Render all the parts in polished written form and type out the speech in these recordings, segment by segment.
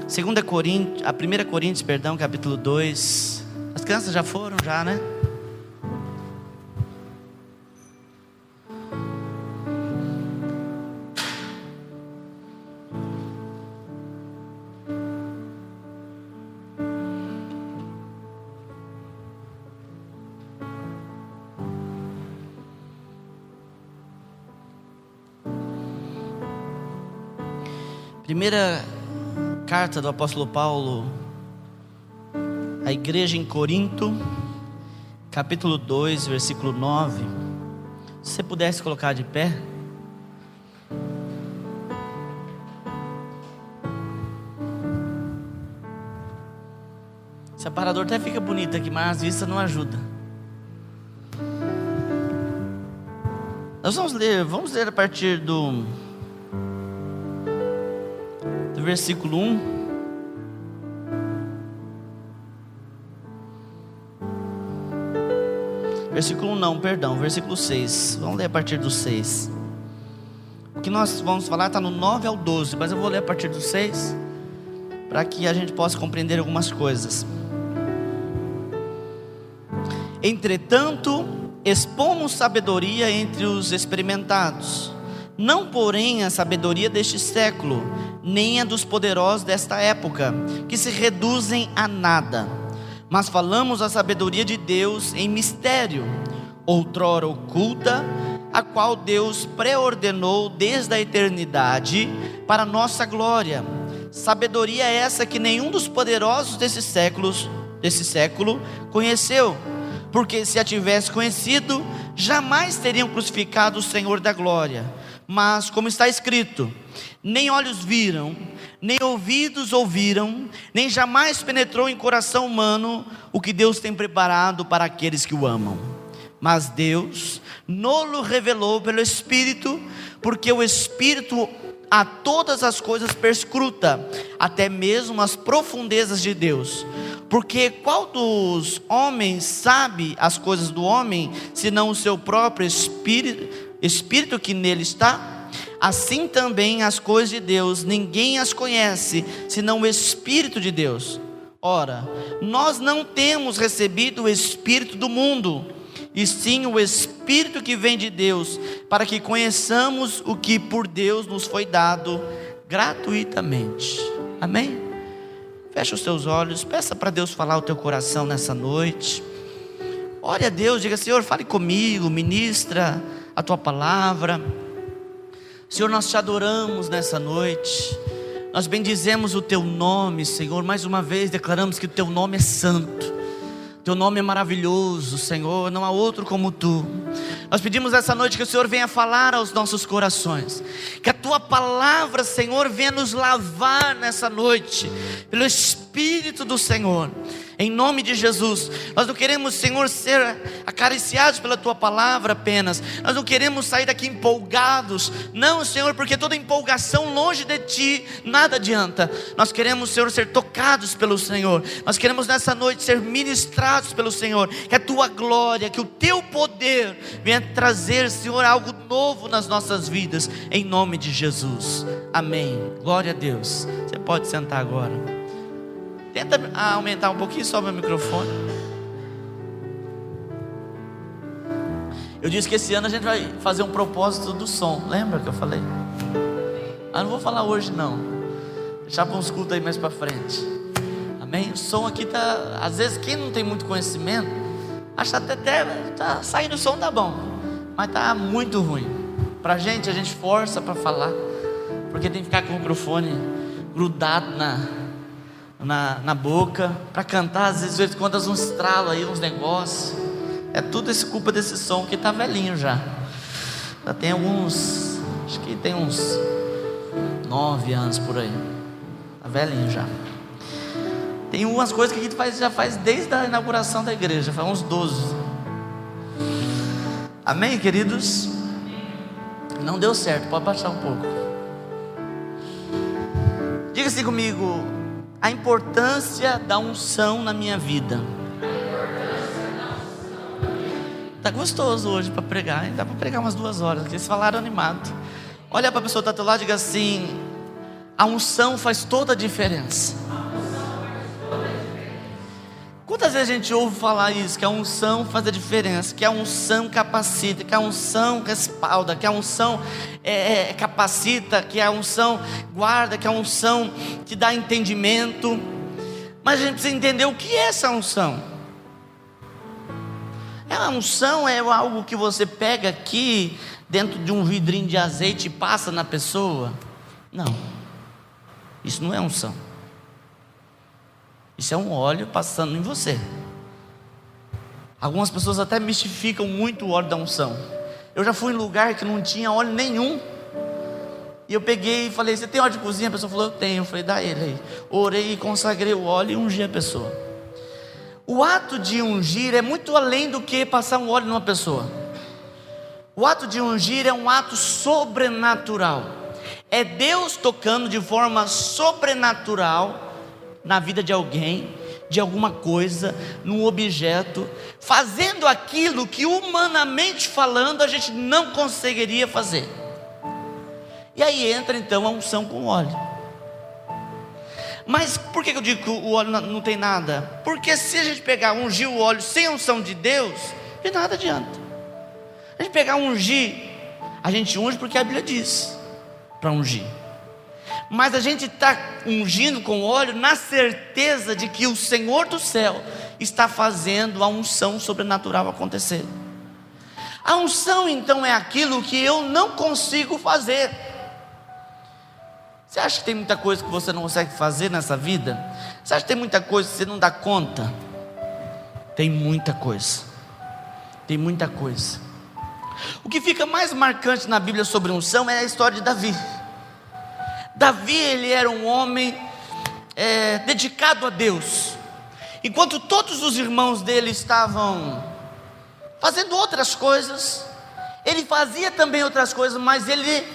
A 1 Coríntios, capítulo 2. As crianças já foram, né? Primeira carta do apóstolo Paulo à igreja em Corinto, capítulo 2, versículo 9. Se você pudesse colocar de pé. Esse aparador até fica bonito aqui, mas as vistas não ajudam. Nós vamos ler a partir do versículo 1. Versículo 6. Vamos ler a partir do 6. O que nós vamos falar está no 9 ao 12, mas eu vou ler a partir do 6, para que a gente possa compreender algumas coisas. Entretanto, expomos sabedoria entre os experimentados, não porém a sabedoria deste século, nem a dos poderosos desta época, que se reduzem a nada, mas falamos a sabedoria de Deus em mistério, outrora oculta, a qual Deus preordenou desde a eternidade para nossa glória. Sabedoria essa que nenhum dos poderosos desse século conheceu, porque se a tivesse conhecido, jamais teriam crucificado o Senhor da glória. Mas como está escrito: nem olhos viram, nem ouvidos ouviram, nem jamais penetrou em coração humano o que Deus tem preparado para aqueles que o amam. Mas Deus nos revelou pelo Espírito, porque o Espírito a todas as coisas perscruta, até mesmo as profundezas de Deus. Porque qual dos homens sabe as coisas do homem, senão o seu próprio Espírito que nele está? Assim também as coisas de Deus, ninguém as conhece, senão o Espírito de Deus. Ora, nós não temos recebido o Espírito do mundo, e sim o Espírito que vem de Deus, para que conheçamos o que por Deus nos foi dado gratuitamente. Amém? Fecha os teus olhos, peça para Deus falar o teu coração nessa noite. Ore a Deus, diga: Senhor, fale comigo, ministra a tua palavra. Senhor, nós te adoramos nessa noite, nós bendizemos o teu nome, Senhor. Mais uma vez declaramos que o teu nome é santo, teu nome é maravilhoso, Senhor, não há outro como tu. Nós pedimos essa noite que o Senhor venha falar aos nossos corações, que a tua palavra, Senhor, venha nos lavar nessa noite, pelo Espírito do Senhor. Em nome de Jesus, nós não queremos, Senhor, ser acariciados pela tua palavra apenas. Nós não queremos sair daqui empolgados. Não, Senhor, porque toda empolgação longe de ti nada adianta. Nós queremos, Senhor, ser tocados pelo Senhor. Nós queremos nessa noite ser ministrados pelo Senhor. Que a tua glória, que o teu poder venha trazer, Senhor, algo novo nas nossas vidas. Em nome de Jesus. Amém. Glória a Deus. Você pode sentar agora. Tenta aumentar um pouquinho só o meu microfone. Eu disse que esse ano a gente vai fazer um propósito do som. Lembra que eu falei? Não vou falar hoje não. Deixar para uns cultos aí mais para frente. Amém? O som aqui tá... Às vezes quem não tem muito conhecimento acha até tá saindo o som, tá bom, mas tá muito ruim. Pra gente, a gente força para falar, porque tem que ficar com o microfone grudado na boca, para cantar. Às vezes quando uns estralos aí, uns negócios. É tudo essa culpa desse som que tá velhinho já tem alguns, acho que tem uns 9 anos por aí. Tá velhinho já. Tem umas coisas que a gente já faz desde a inauguração da igreja, faz uns 12. Amém, queridos? Não deu certo, pode baixar um pouco. Diga assim comigo: a importância da unção na minha vida. Tá gostoso hoje para pregar, hein? Dá para pregar umas 2 horas, porque eles falaram animado. Olha para a pessoa que está do teu lado e diga assim: A unção faz toda a diferença. Quantas vezes a gente ouve falar isso, que a unção faz a diferença, que a unção capacita, que a unção respalda, que a unção capacita, que a unção guarda, que a unção te dá entendimento. Mas a gente precisa entender o que é essa unção. A unção é algo que você pega aqui dentro de um vidrinho de azeite e passa na pessoa? Não, isso não é unção. Isso é um óleo passando em você. Algumas pessoas até mistificam muito o óleo da unção. Eu já fui em lugar que não tinha óleo nenhum, e eu peguei e falei: você tem óleo de cozinha? A pessoa falou: eu tenho. Eu falei: dá ele aí. Orei e consagrei o óleo e ungi a pessoa. O ato de ungir é muito além do que passar um óleo numa pessoa. O ato de ungir é um ato sobrenatural. É Deus tocando de forma sobrenatural na vida de alguém, de alguma coisa, num objeto, fazendo aquilo que humanamente falando a gente não conseguiria fazer. E aí entra então a unção com óleo. Mas por que eu digo que o óleo não tem nada? Porque se a gente pegar, ungir o óleo sem a unção de Deus, de nada adianta. A gente pegar, ungir, a gente unge porque a Bíblia diz para ungir. Mas a gente está ungindo com óleo na certeza de que o Senhor do céu está fazendo a unção sobrenatural acontecer. A unção então é aquilo que eu não consigo fazer. Você acha que tem muita coisa que você não consegue fazer nessa vida? Você acha que tem muita coisa que você não dá conta? Tem muita coisa. Tem muita coisa. O que fica mais marcante na Bíblia sobre unção é a história de Davi. Davi, ele era um homem dedicado a Deus. Enquanto todos os irmãos dele estavam fazendo outras coisas, ele fazia também outras coisas, mas ele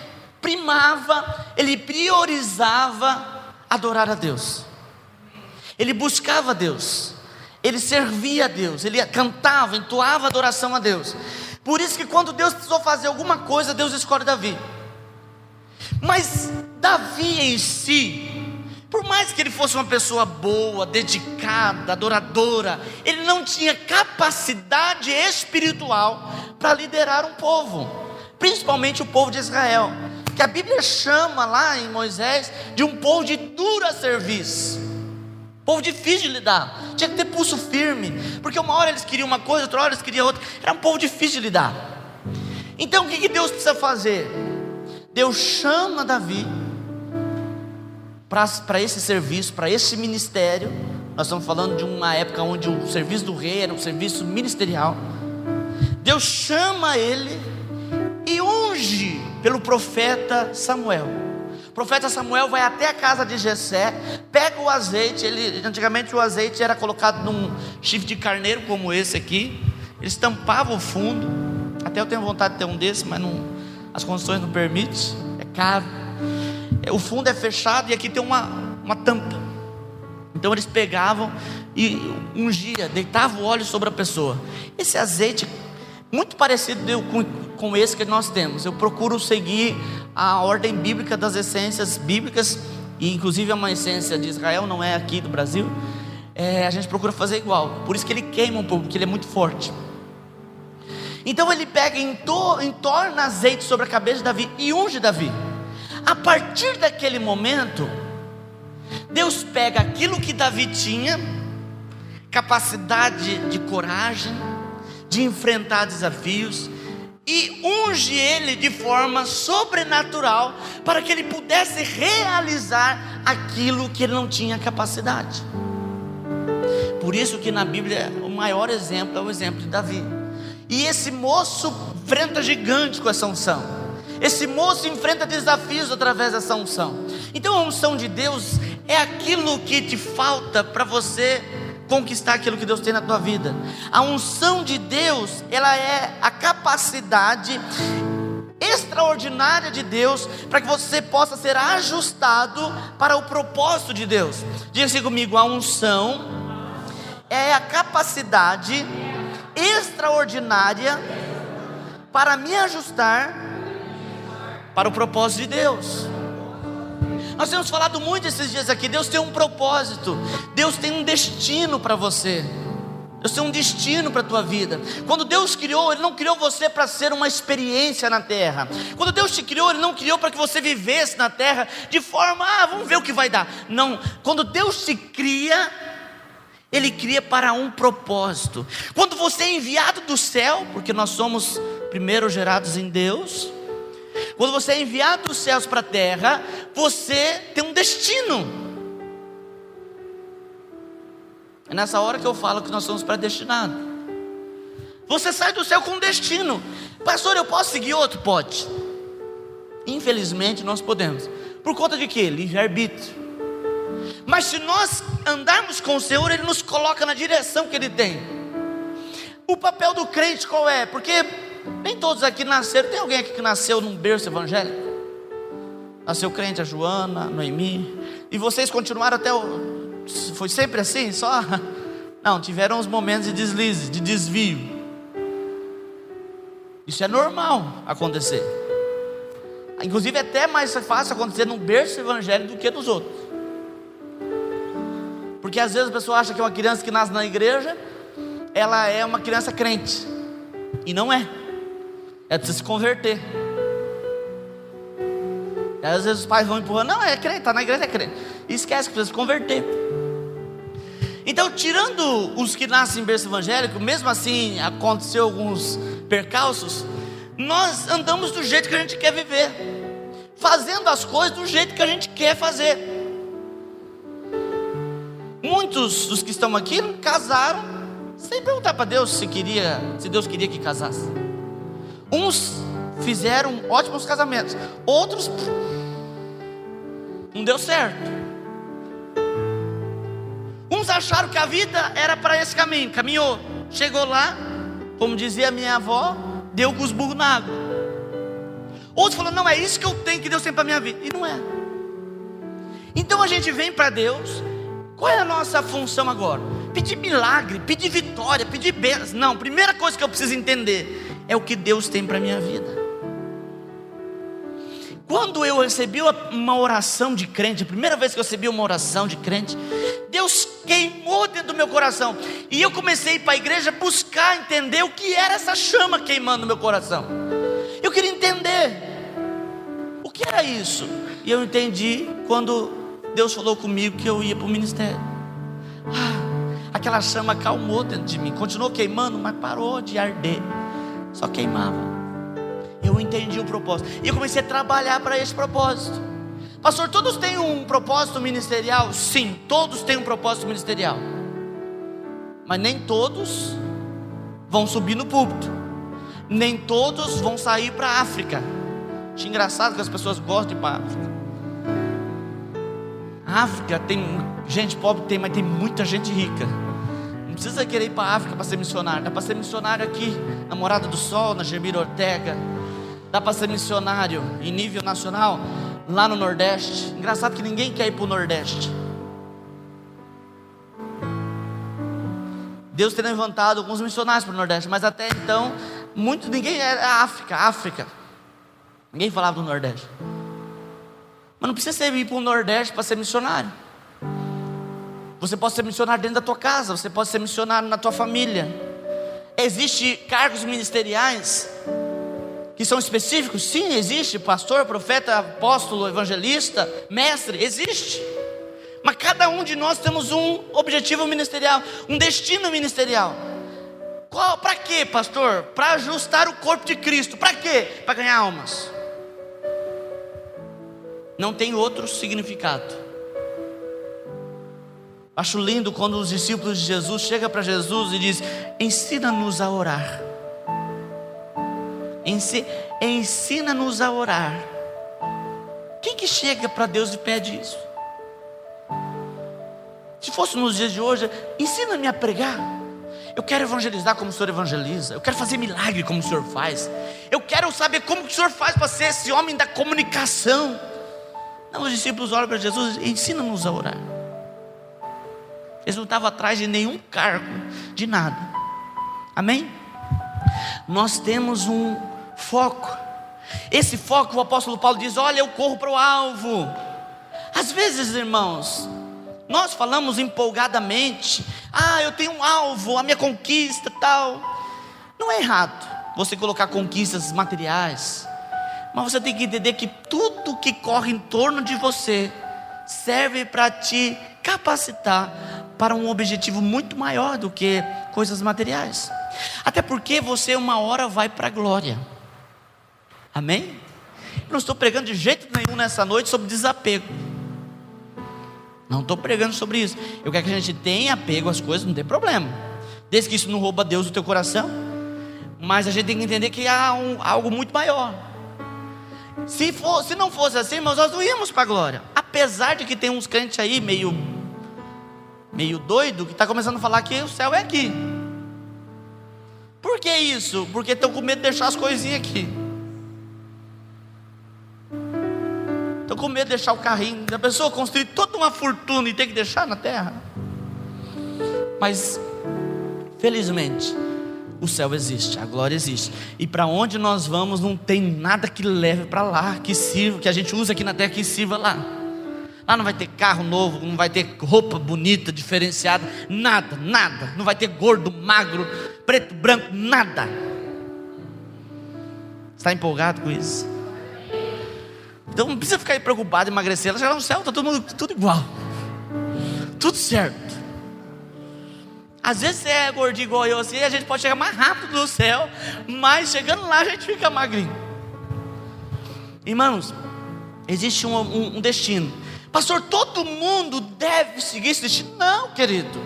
primava, ele priorizava adorar a Deus. Ele buscava a Deus, ele servia a Deus, ele cantava, entoava adoração a Deus. Por isso que quando Deus precisou fazer alguma coisa, Deus escolhe Davi. Mas Davi em si, por mais que ele fosse uma pessoa boa, dedicada, adoradora, ele não tinha capacidade espiritual para liderar um povo, principalmente o povo de Israel, que a Bíblia chama lá em Moisés de um povo de dura serviço, povo difícil de lidar. Tinha que ter pulso firme, porque uma hora eles queriam uma coisa, outra hora eles queriam outra. Era um povo difícil de lidar. Então o que Deus precisa fazer? Deus chama Davi para esse serviço, para esse ministério. Nós estamos falando de uma época onde o serviço do rei era um serviço ministerial. Deus chama ele e unge pelo profeta Samuel. O profeta Samuel vai até a casa de Jessé, pega o azeite. Antigamente o azeite era colocado num chifre de carneiro como esse aqui. Eles tampavam o fundo. Até eu tenho vontade de ter um desse, mas não, as condições não permitem, é caro. O fundo é fechado e aqui tem uma tampa. Então eles pegavam e ungia, deitavam o óleo sobre a pessoa. Esse azeite, muito parecido com esse que nós temos. Eu procuro seguir a ordem bíblica das essências bíblicas, e inclusive é uma essência de Israel, não é aqui do Brasil. A gente procura fazer igual, por isso que ele queima um pouco, porque ele é muito forte. Então ele pega e entorna azeite sobre a cabeça de Davi e unge Davi. A partir daquele momento, Deus pega aquilo que Davi tinha, capacidade de coragem, de enfrentar desafios, e unge ele de forma sobrenatural, para que ele pudesse realizar aquilo que ele não tinha capacidade. Por isso que na Bíblia o maior exemplo é o exemplo de Davi. E esse moço enfrenta gigantes com essa unção. Esse moço enfrenta desafios através dessa unção. Então a unção de Deus é aquilo que te falta para você conquistar aquilo que Deus tem na tua vida. A unção de Deus, ela é a capacidade extraordinária de Deus para que você possa ser ajustado para o propósito de Deus. Diga assim comigo: a unção é a capacidade extraordinária para me ajustar para o propósito de Deus. Nós temos falado muito esses dias aqui. Deus tem um propósito, Deus tem um destino para você. Deus tem um destino para a tua vida. Quando Deus criou, Ele não criou você para ser uma experiência na terra. Quando Deus te criou, Ele não criou para que você vivesse na terra de forma, vamos ver o que vai dar. Não, quando Deus te cria, Ele cria para um propósito. Quando você é enviado do céu, porque nós somos primeiro gerados em Deus, quando você é enviado dos céus para a terra, você tem um destino. É nessa hora que eu falo que nós somos predestinados. Você sai do céu com um destino. Pastor, eu posso seguir outro? Pode. Infelizmente nós podemos. Por conta de quê? Livre-arbítrio. Mas se nós andarmos com o Senhor, Ele nos coloca na direção que Ele tem. O papel do crente qual é? Porque nem todos aqui nasceram. Tem alguém aqui que nasceu num berço evangélico? Nasceu crente, a Joana, a Noemi. E vocês continuaram até foi sempre assim? Só? Não, tiveram uns momentos de deslize, de desvio. Isso é normal acontecer. Inclusive é até mais fácil acontecer num berço evangélico do que nos outros. Porque às vezes a pessoa acha que uma criança que nasce na igreja, ela é uma criança crente. E não é. É preciso se converter. E às vezes os pais vão empurrando, não, é crente, está na igreja, é crente. E esquece que precisa se converter. Então, tirando os que nascem em berço evangélico, mesmo assim aconteceu alguns percalços, nós andamos do jeito que a gente quer viver, fazendo as coisas do jeito que a gente quer fazer. Muitos dos que estão aqui casaram sem perguntar para Deus se Deus queria que casasse. Uns fizeram ótimos casamentos, outros não deu certo. Uns acharam que a vida era para esse caminho, caminhou, chegou lá, como dizia a minha avó, deu com os burros na água. Outros falaram, não, é isso que eu tenho, que Deus tem para a minha vida. E não é. Então a gente vem para Deus. Qual é a nossa função agora? Pedir milagre, pedir vitória, pedir bênção. Não, primeira coisa que eu preciso entender é o que Deus tem para a minha vida. Quando eu recebi uma oração de crente, a primeira vez que eu recebi uma oração de crente, Deus queimou dentro do meu coração. E eu comecei a ir para a igreja buscar entender o que era essa chama queimando no meu coração. Eu queria entender o que era isso. E eu entendi quando Deus falou comigo que eu ia para o ministério. Aquela chama acalmou dentro de mim. Continuou queimando, mas parou de arder. Só queimava. Eu entendi o propósito. E eu comecei a trabalhar para esse propósito. Pastor, todos têm um propósito ministerial? Sim, todos têm um propósito ministerial. Mas nem todos vão subir no púlpito. Nem todos vão sair para a África. Acho engraçado que as pessoas gostam de ir para a África. A África tem gente pobre, mas tem muita gente rica. Não precisa querer ir para a África para ser missionário. Dá para ser missionário aqui, na Morada do Sol, na Gemira Ortega. Dá para ser missionário em nível nacional lá no Nordeste. Engraçado que ninguém quer ir para o Nordeste. Deus tem levantado alguns missionários para o Nordeste, mas até então ninguém era África. Ninguém falava do Nordeste. Mas não precisa ir para o Nordeste para ser missionário. Você pode ser missionário dentro da tua casa. Você pode ser missionário na tua família. Existem cargos ministeriais que são específicos? Sim, existe. Pastor, profeta, apóstolo, evangelista, mestre, existe. Mas cada um de nós temos um objetivo ministerial, um destino ministerial. Para quê, pastor? Para ajustar o corpo de Cristo. Para quê? Para ganhar almas. Não tem outro significado. Acho lindo quando os discípulos de Jesus chegam para Jesus e dizem: ensina-nos a orar. Ensina-nos a orar. Quem que chega para Deus e pede isso? Se fosse nos dias de hoje, ensina-me a pregar. Eu quero evangelizar como o Senhor evangeliza. Eu quero fazer milagre como o Senhor faz. Eu quero saber como o Senhor faz para ser esse homem da comunicação. Não, os discípulos olham para Jesus e ensina-nos a orar. Eles não estavam atrás de nenhum cargo, de nada. Amém? Nós temos um foco. Esse foco, o apóstolo Paulo diz: olha, eu corro para o alvo. Às vezes, irmãos, nós falamos empolgadamente: eu tenho um alvo, a minha conquista tal. Não é errado você colocar conquistas materiais, mas você tem que entender que tudo que corre em torno de você serve para te capacitar para um objetivo muito maior do que coisas materiais. Até porque você uma hora vai para a glória. Amém? Eu não estou pregando de jeito nenhum nessa noite sobre desapego. Não estou pregando sobre isso. Eu quero que a gente tenha apego às coisas, não tem problema, desde que isso não rouba Deus do teu coração. Mas a gente tem que entender que há algo muito maior. Se não fosse assim, irmãos, nós não íamos para a glória. Apesar de que tem uns crentes aí meio doido, que está começando a falar que o céu é aqui. Por que isso? Porque estão com medo de deixar as coisinhas aqui. Estão com medo de deixar o carrinho da pessoa, construir toda uma fortuna e ter que deixar na terra. Mas felizmente o céu existe, a glória existe. E para onde nós vamos não tem nada que leve para lá, que sirva, que a gente usa aqui na terra, que sirva lá. Lá não vai ter carro novo, não vai ter roupa bonita, diferenciada, nada. Não vai ter gordo, magro, preto, branco, nada. Está empolgado com isso? Então não precisa ficar preocupado em emagrecer. Ela chegar no céu, está todo mundo tudo igual, tudo certo. Às vezes você é gordinho igual eu assim, a gente pode chegar mais rápido no céu, mas chegando lá a gente fica magrinho. Irmãos, existe um destino. Pastor, todo mundo deve seguir esse destino? Não, querido,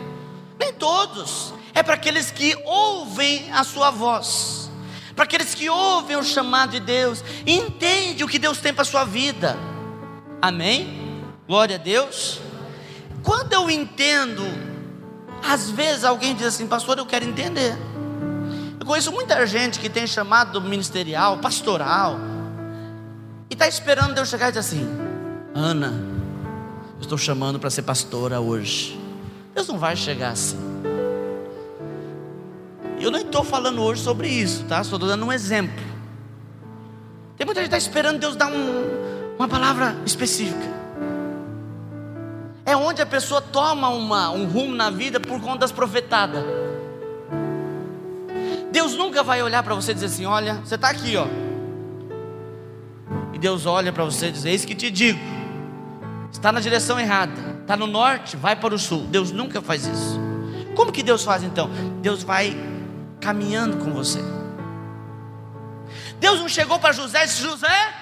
nem todos. É para aqueles que ouvem a sua voz, para aqueles que ouvem o chamado de Deus, e entendem o que Deus tem para a sua vida. Amém? Glória a Deus. Quando eu entendo, às vezes alguém diz assim: pastor, eu quero entender. Eu conheço muita gente que tem chamado ministerial, pastoral, e está esperando Deus chegar e dizer assim: Ana, eu estou chamando para ser pastora hoje. Deus não vai chegar assim. Eu não estou falando hoje sobre isso, tá? Estou dando um exemplo. Tem muita gente que está esperando Deus dar uma palavra específica. É onde a pessoa toma um rumo na vida por conta das profetadas. Deus nunca vai olhar para você e dizer assim: olha, você está aqui, ó. E Deus olha para você e diz: eis que te digo, está na direção errada, está no norte, vai para o sul. Deus nunca faz isso. Como que Deus faz então? Deus vai caminhando com você. Deus não chegou para José e disse: José,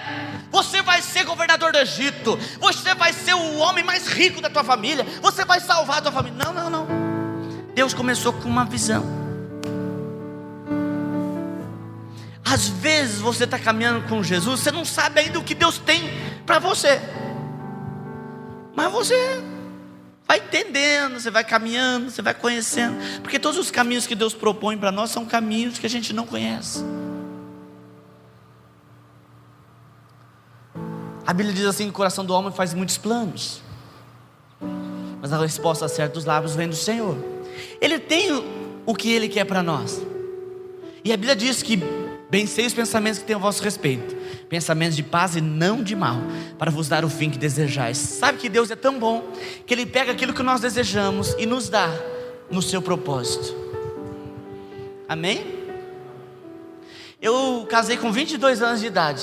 você vai ser governador do Egito, você vai ser o homem mais rico da tua família, você vai salvar a tua família. Não. Deus começou com uma visão. Às vezes você está caminhando com Jesus, você não sabe ainda o que Deus tem para você, mas você vai entendendo, você vai caminhando, você vai conhecendo, porque todos os caminhos que Deus propõe para nós são caminhos que a gente não conhece. A Bíblia diz assim: que o coração do homem faz muitos planos, mas a resposta certa dos lábios vem do Senhor. Ele tem o que Ele quer para nós. E a Bíblia diz que bem sei os pensamentos que tenho a vosso respeito, pensamentos de paz e não de mal, para vos dar o fim que desejais. Sabe que Deus é tão bom, que Ele pega aquilo que nós desejamos e nos dá no seu propósito. Amém? Eu casei com 22 anos de idade.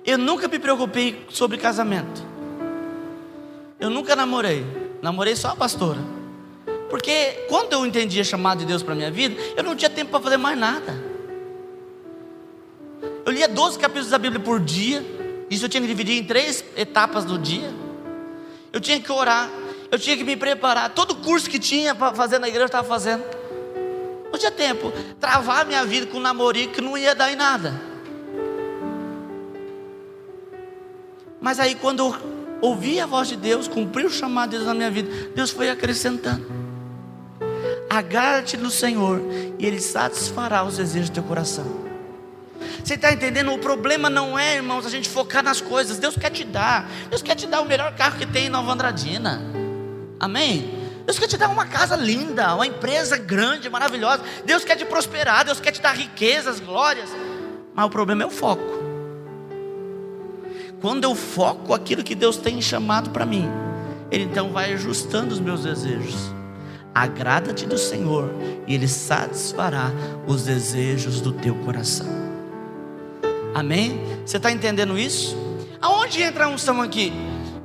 Eu nunca me preocupei sobre casamento. Eu nunca namorei só a pastora. Porque quando eu entendi a chamada de Deus para a minha vida, eu não tinha tempo para fazer mais nada. Eu lia 12 capítulos da Bíblia por dia. Isso eu tinha que dividir em 3 etapas do dia. Eu tinha que orar, eu tinha que me preparar. Todo curso que tinha para fazer na igreja eu estava fazendo. Não tinha tempo. Travar minha vida com um namorico que não ia dar em nada. Mas aí quando eu ouvi a voz de Deus, cumpri o chamado de Deus na minha vida, Deus foi acrescentando. Agrada-te no Senhor e Ele satisfará os desejos do teu coração. Você está entendendo? O problema não é, irmãos, a gente focar nas coisas. Deus quer te dar o melhor carro que tem em Nova Andradina. Amém? Deus quer te dar uma casa linda, uma empresa grande, maravilhosa. Deus quer te prosperar, Deus quer te dar riquezas, glórias. Mas o problema é o foco. Quando eu foco aquilo que Deus tem chamado para mim, Ele então vai ajustando os meus desejos. Agrada-te do Senhor e Ele satisfará os desejos do teu coração. Amém? Você está entendendo isso? Aonde entra a unção aqui?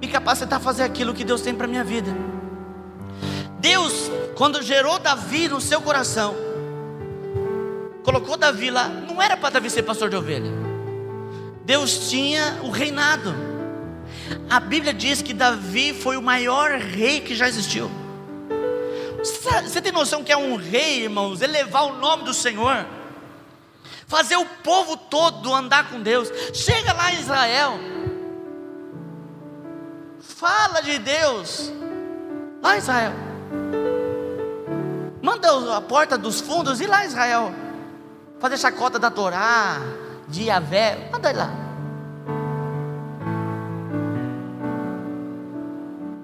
Me capacitar a fazer aquilo que Deus tem para a minha vida. Deus, quando gerou Davi no seu coração, colocou Davi lá, não era para Davi ser pastor de ovelha. Deus tinha o reinado. A Bíblia diz que Davi foi o maior rei que já existiu. Você tem noção que é um rei, irmãos, elevar o nome do Senhor, fazer o povo todo andar com Deus? Chega lá em Israel, fala de Deus lá em Israel, manda a porta dos fundos ir lá em Israel, fazer chacota da Torá, de Yahvé, manda ir lá.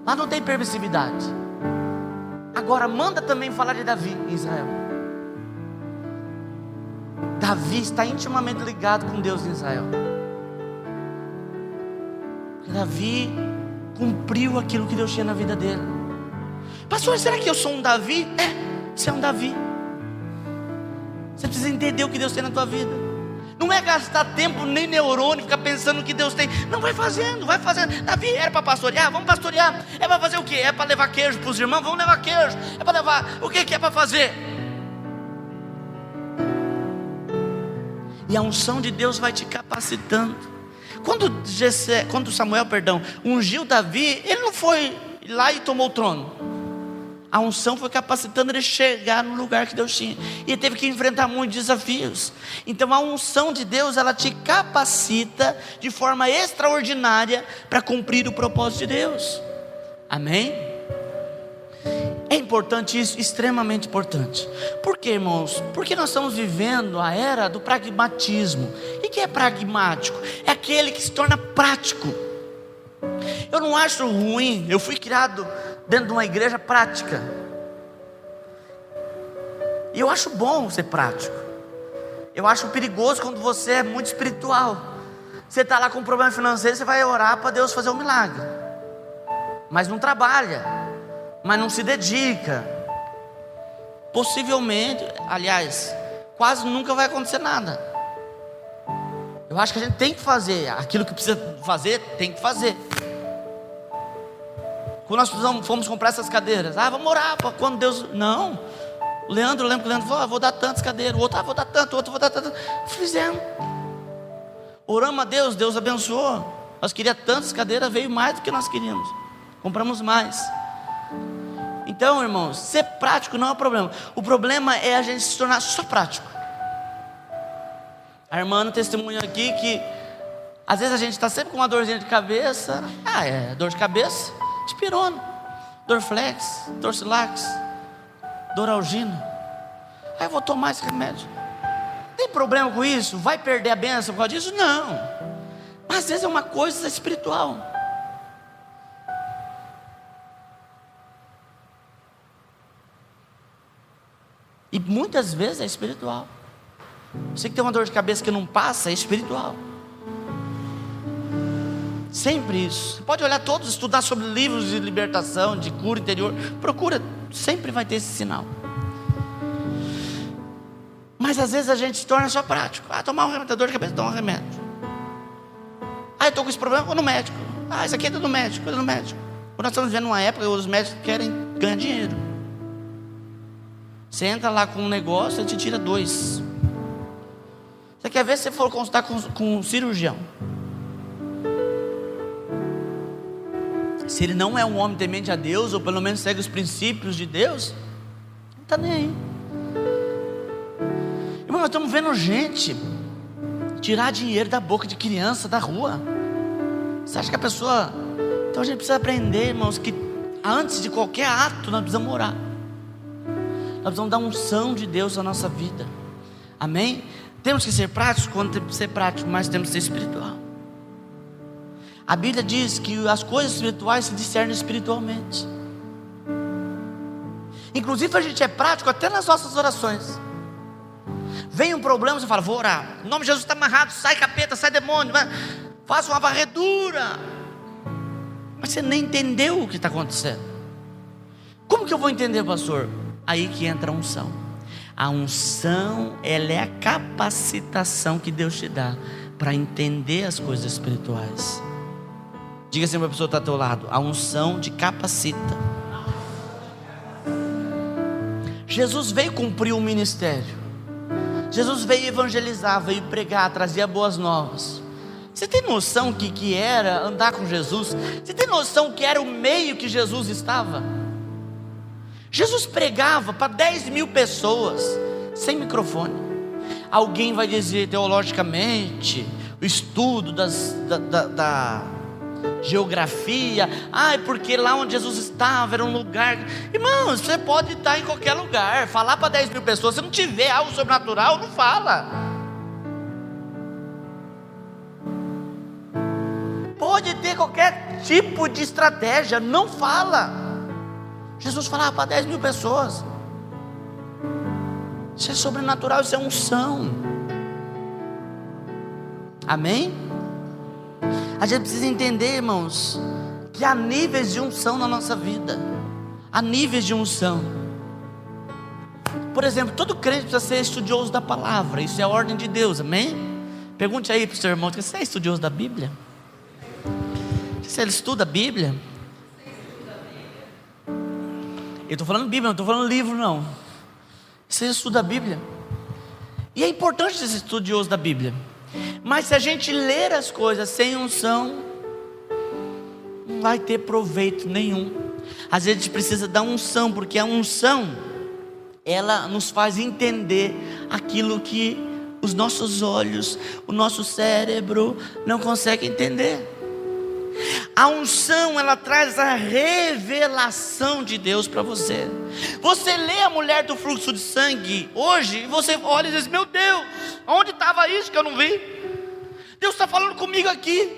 Lá não tem permissividade. Agora manda também falar de Davi em Israel. Davi está intimamente ligado com Deus em Israel. Porque Davi cumpriu aquilo que Deus tinha na vida dele. Pastor, será que eu sou um Davi? Você é um Davi. Você precisa entender o que Deus tem na tua vida. Não é gastar tempo nem neurônio, ficar pensando no que Deus tem. Não, vai fazendo, vai fazendo. Davi era para pastorear, vamos pastorear. É para fazer o quê? É para levar queijo para os irmãos? Vamos levar queijo. É para levar, o que é para fazer? E a unção de Deus vai te capacitando. Quando Samuel, ungiu Davi, ele não foi lá e tomou o trono. A unção foi capacitando ele a chegar no lugar que Deus tinha. E ele teve que enfrentar muitos desafios. Então a unção de Deus, ela te capacita de forma extraordinária para cumprir o propósito de Deus. Amém? É importante isso, extremamente importante. Por quê, irmãos? Porque nós estamos vivendo a era do pragmatismo. E o que é pragmático? É aquele que se torna prático. Eu não acho ruim, eu fui criado dentro de uma igreja prática, e eu acho bom ser prático. Eu acho perigoso quando você é muito espiritual. Você está lá com um problema financeiro, você vai orar para Deus fazer um milagre, mas não trabalha, mas não se dedica. Possivelmente, aliás, quase nunca vai acontecer nada. Eu acho que a gente tem que fazer aquilo que precisa fazer, tem que fazer. Quando nós fomos comprar essas cadeiras, vamos orar para quando Deus... Não, eu lembro que o Leandro falou, vou dar tantas cadeiras. O outro, vou dar tanto, o outro, vou dar tanto. Fizemos, oramos a Deus, Deus abençoou. Nós queríamos tantas cadeiras, veio mais do que nós queríamos, compramos mais. Então, irmãos, ser prático não é o problema. O problema é a gente se tornar só prático. A irmã não testemunha aqui que às vezes a gente está sempre com uma dorzinha de cabeça. Dor de cabeça, Dipirona, Dorflex, Dorcilax, Doralgina. Aí eu vou tomar esse remédio. Tem problema com isso? Vai perder a bênção por causa disso? Não. Mas às vezes é uma coisa espiritual. E muitas vezes é espiritual. Você que tem uma dor de cabeça que não passa, é espiritual. Sempre isso. Você pode olhar todos, estudar sobre livros de libertação, de cura interior. Procura, sempre vai ter esse sinal. Mas às vezes a gente se torna só prático. Tomar um remédio, dor de cabeça, toma um remédio. Eu estou com esse problema, vou no médico. Isso aqui é do médico, é do médico. Nós estamos vivendo uma época que os médicos querem ganhar dinheiro. Você entra lá com um negócio, ele te tira 2. Você quer ver se você for consultar com um cirurgião? Se ele não é um homem temente a Deus, ou pelo menos segue os princípios de Deus, não está nem aí. Irmão, nós estamos vendo gente tirar dinheiro da boca de criança da rua. Você acha que a pessoa... Então a gente precisa aprender, irmãos, que antes de qualquer ato nós precisamos orar. Nós precisamos dar unção de Deus na nossa vida. Amém? Temos que ser práticos quando temos que ser práticos, mas temos que ser espiritual. A Bíblia diz que as coisas espirituais se discernem espiritualmente. Inclusive a gente é prático até nas nossas orações. Vem um problema, você fala, vou orar. Em nome de Jesus está amarrado, sai capeta, sai demônio. faça uma varredura, mas você nem entendeu o que está acontecendo. Como que eu vou entender, pastor? Aí que entra a unção. A unção, ela é a capacitação que Deus te dá para entender as coisas espirituais. Diga assim para a pessoa que está ao teu lado: a unção te capacita. Jesus veio cumprir o ministério. Jesus veio evangelizar, veio pregar, trazer boas novas. Você tem noção que era andar com Jesus? Você tem noção que era o meio que Jesus estava? Jesus pregava para 10.000 pessoas, sem microfone. Alguém vai dizer teologicamente, o estudo da geografia, porque lá onde Jesus estava era um lugar. Irmãos, você pode estar em qualquer lugar, falar para 10.000 pessoas, se não tiver algo sobrenatural, não fala. Pode ter qualquer tipo de estratégia, não fala. Jesus falava para 10.000 pessoas. Isso é sobrenatural, isso é unção. Amém? A gente precisa entender, irmãos, que há níveis de unção na nossa vida. Há níveis de unção. Por exemplo, todo crente precisa ser estudioso da palavra. Isso é a ordem de Deus, amém? Pergunte aí para o seu irmão: você é estudioso da Bíblia? Se ele estuda a Bíblia? Eu estou falando Bíblia, não estou falando livro não. Você estuda a Bíblia? E é importante ser estudioso da Bíblia. Mas se a gente ler as coisas sem unção, não vai ter proveito nenhum. Às vezes a gente precisa da unção, porque a unção, ela nos faz entender aquilo que os nossos olhos, o nosso cérebro não consegue entender. A unção, ela traz a revelação de Deus para você. Você lê a mulher do fluxo de sangue hoje, e você olha e diz: meu Deus, onde estava isso que eu não vi? Deus está falando comigo aqui.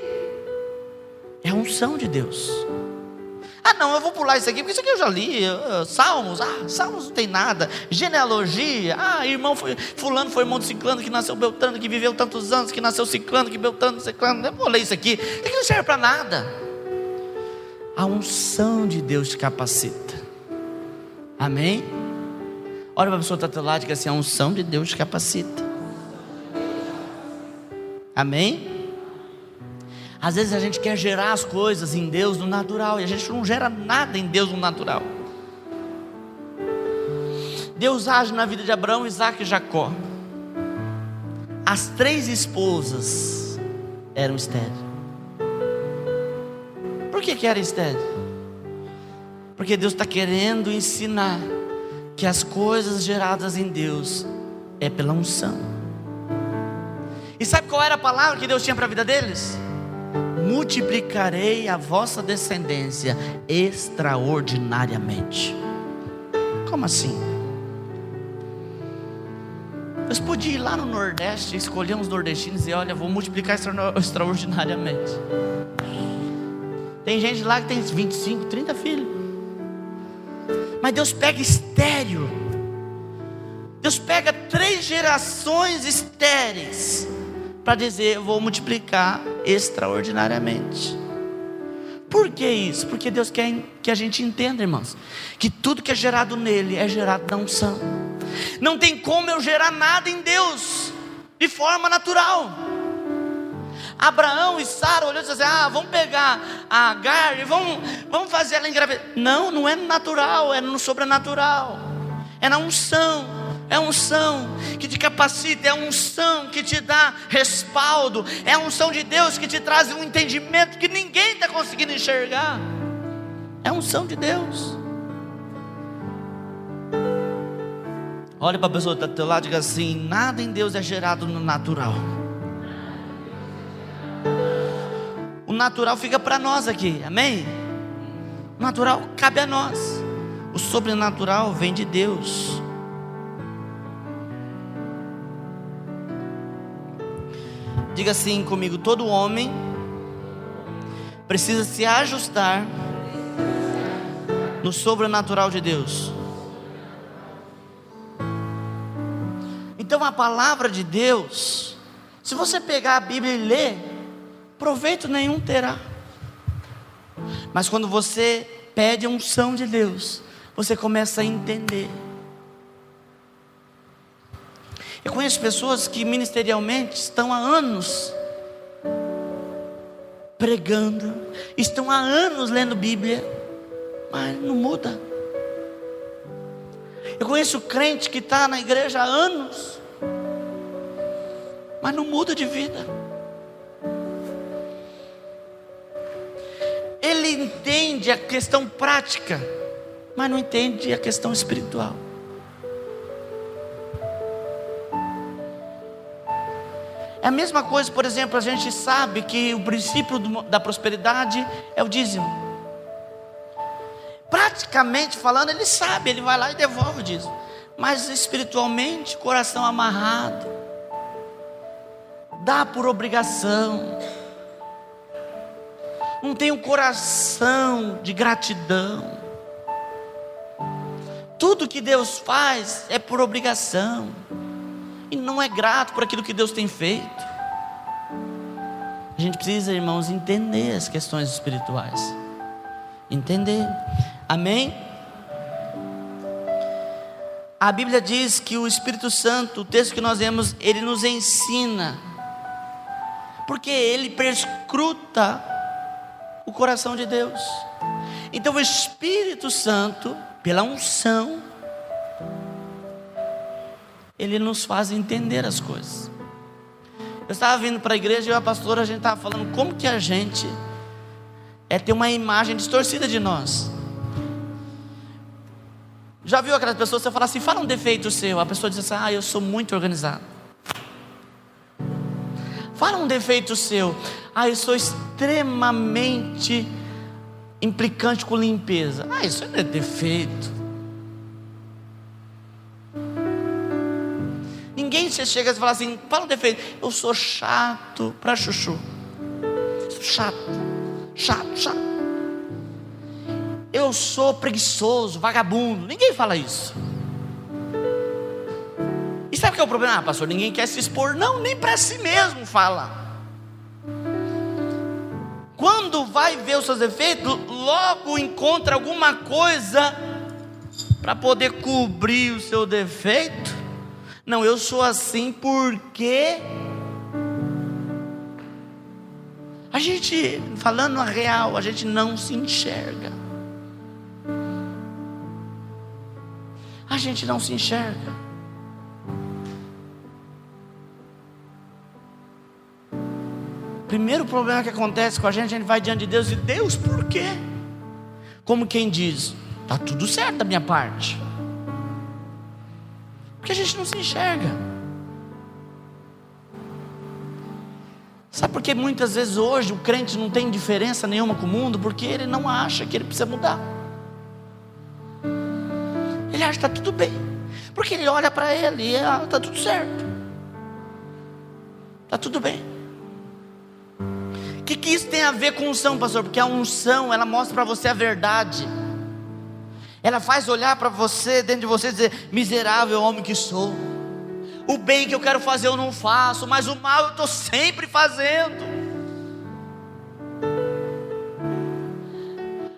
É a unção de Deus. Não, eu vou pular isso aqui, porque isso aqui eu já li. Salmos, Salmos não tem nada. Genealogia, irmão fulano foi irmão de ciclano, que nasceu Beltrano, que viveu tantos anos, que nasceu ciclano, que Beltrano, ciclano. Eu vou ler isso aqui, isso aqui não serve para nada. A unção de Deus te capacita. Amém? Olha para a pessoa que está do teu lado e diga assim: a unção de Deus te capacita. Amém? Às vezes a gente quer gerar as coisas em Deus no natural, e a gente não gera nada em Deus no natural. Deus age na vida de Abraão, Isaac e Jacó. As 3 esposas eram estéreis. Por que era estéril? Porque Deus está querendo ensinar que as coisas geradas em Deus é pela unção. E sabe qual era a palavra que Deus tinha para a vida deles? Multiplicarei a vossa descendência extraordinariamente. Como assim? Eles podiam ir lá no Nordeste, escolher uns nordestinos e olha, vou multiplicar extraordinariamente. Tem gente lá que tem 25, 30 filhos. Mas Deus pega estéril. Deus pega 3 gerações estéreis para dizer: eu vou multiplicar extraordinariamente. Por que isso? Porque Deus quer que a gente entenda, irmãos, que tudo que é gerado nele é gerado na unção. Não tem como eu gerar nada em Deus de forma natural. Abraão e Sara olhou e disseram assim: vamos pegar a Agar e vamos fazer ela engravidar. Não é natural, é no sobrenatural. É na unção. É a unção que te capacita, é a unção que te dá respaldo, é a unção de Deus que te traz um entendimento que ninguém está conseguindo enxergar. É a unção de Deus. Olha para a pessoa que está do teu lado e diga assim: nada em Deus é gerado no natural. O natural fica para nós aqui, amém? O natural cabe a nós. O sobrenatural vem de Deus. Diga assim comigo: todo homem precisa se ajustar no sobrenatural de Deus. Então a palavra de Deus, se você pegar a Bíblia e ler, proveito nenhum terá. Mas quando você pede a unção de Deus, você começa a entender. Eu conheço pessoas que ministerialmente estão há anos pregando, estão há anos lendo Bíblia, mas não muda. Eu conheço crente que está na igreja há anos, mas não muda de vida. Ele entende a questão prática, mas não entende a questão espiritual. É a mesma coisa, por exemplo, a gente sabe que o princípio da prosperidade é o dízimo. Praticamente falando, ele sabe, ele vai lá e devolve o dízimo. Mas espiritualmente, coração amarrado, dá por obrigação, não tem um coração de gratidão. Tudo que Deus faz é por obrigação, e não é grato por aquilo que Deus tem feito. A gente precisa, irmãos, entender as questões espirituais. Entender. Amém? A Bíblia diz que o Espírito Santo, o texto que nós lemos, ele nos ensina, porque ele perscruta o coração de Deus. Então o Espírito Santo, pela unção, ele nos faz entender as coisas. Eu estava vindo para a igreja e a pastora, a gente estava falando como que a gente tem uma imagem distorcida de nós. Já viu aquelas pessoas, você fala assim, fala um defeito seu, a pessoa diz assim, eu sou muito organizado. Fala um defeito seu, eu sou extremamente implicante com limpeza. Isso não é defeito. Ninguém chega e fala assim, fala um defeito, eu sou chato para chuchu. Sou chato. Eu sou preguiçoso, vagabundo. Ninguém fala isso. E sabe o que é o problema? Pastor, ninguém quer se expor. Não, nem para si mesmo fala. Quando vai ver os seus defeitos, logo encontra alguma coisa para poder cobrir o seu defeito. Não, eu sou assim porque a gente, falando a real, a gente não se enxerga. A gente não se enxerga. Primeiro problema que acontece com a gente vai diante de Deus e Deus, por quê? Como quem diz, está tudo certo da minha parte. Porque a gente não se enxerga. Sabe por que muitas vezes hoje o crente não tem diferença nenhuma com o mundo? Porque ele não acha que ele precisa mudar. Ele acha que está tudo bem, porque ele olha para ele e está tudo certo, está tudo bem. O que isso tem a ver com unção, pastor? Porque a unção, ela mostra para você a verdade. Ela faz olhar para você, dentro de você, e dizer, miserável homem que sou. O bem que eu quero fazer eu não faço, mas o mal eu estou sempre fazendo.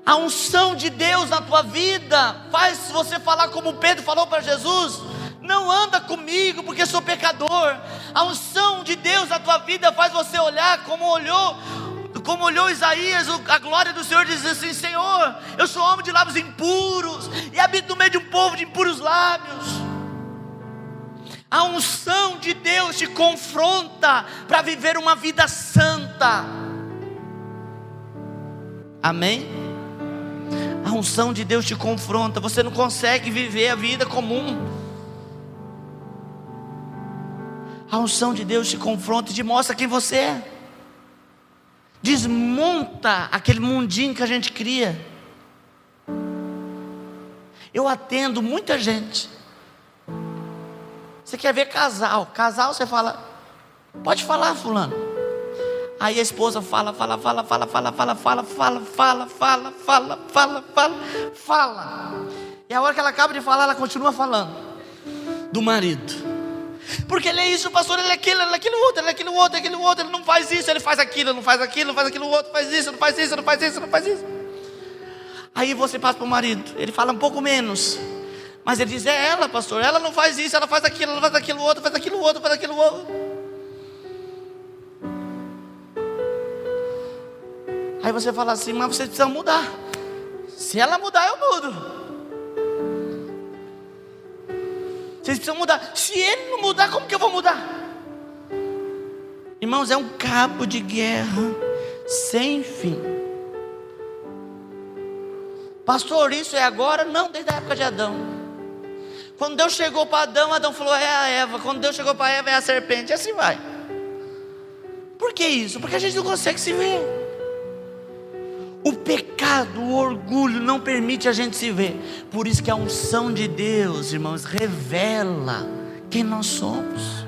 A unção de Deus na tua vida faz você falar como Pedro falou para Jesus, não anda comigo porque sou pecador. A unção de Deus na tua vida faz você olhar como olhou Isaías, a glória do Senhor, diz assim, Senhor, eu sou homem de lábios impuros, e habito no meio de um povo de impuros lábios. A unção de Deus te confronta para viver uma vida santa. Amém? A unção de Deus te confronta. Você não consegue viver a vida comum. A unção de Deus te confronta e te mostra quem você é. Desmonta aquele mundinho que a gente cria. Eu atendo muita gente. Você quer ver casal? Casal você fala, pode falar, fulano. Aí a esposa fala. E a hora que ela acaba de falar, ela continua falando do marido. Porque ele é isso, pastor, ele é aquilo outro, ele é aquilo outro, ele não faz isso, ele faz aquilo, não faz aquilo, não faz aquilo outro, faz isso, não faz isso, não faz isso, não faz isso. Aí você passa para o marido, ele fala um pouco menos, mas ele diz: é ela, pastor, ela não faz isso, ela faz aquilo, ela faz aquilo outro, faz aquilo outro, faz aquilo outro. Aí você fala assim: mas você precisa mudar. Se ela mudar, eu mudo. Vocês precisam mudar. Se ele não mudar, como que eu vou mudar? Irmãos, é um cabo de guerra sem fim. Pastor, isso é agora? Não, desde a época de Adão. Quando Deus chegou para Adão, Adão falou: é a Eva. Quando Deus chegou para Eva, é a serpente. E assim vai. Por que isso? Porque a gente não consegue se ver. O pecado, o orgulho não permite a gente se ver. Por isso que a unção de Deus, irmãos, revela quem nós somos.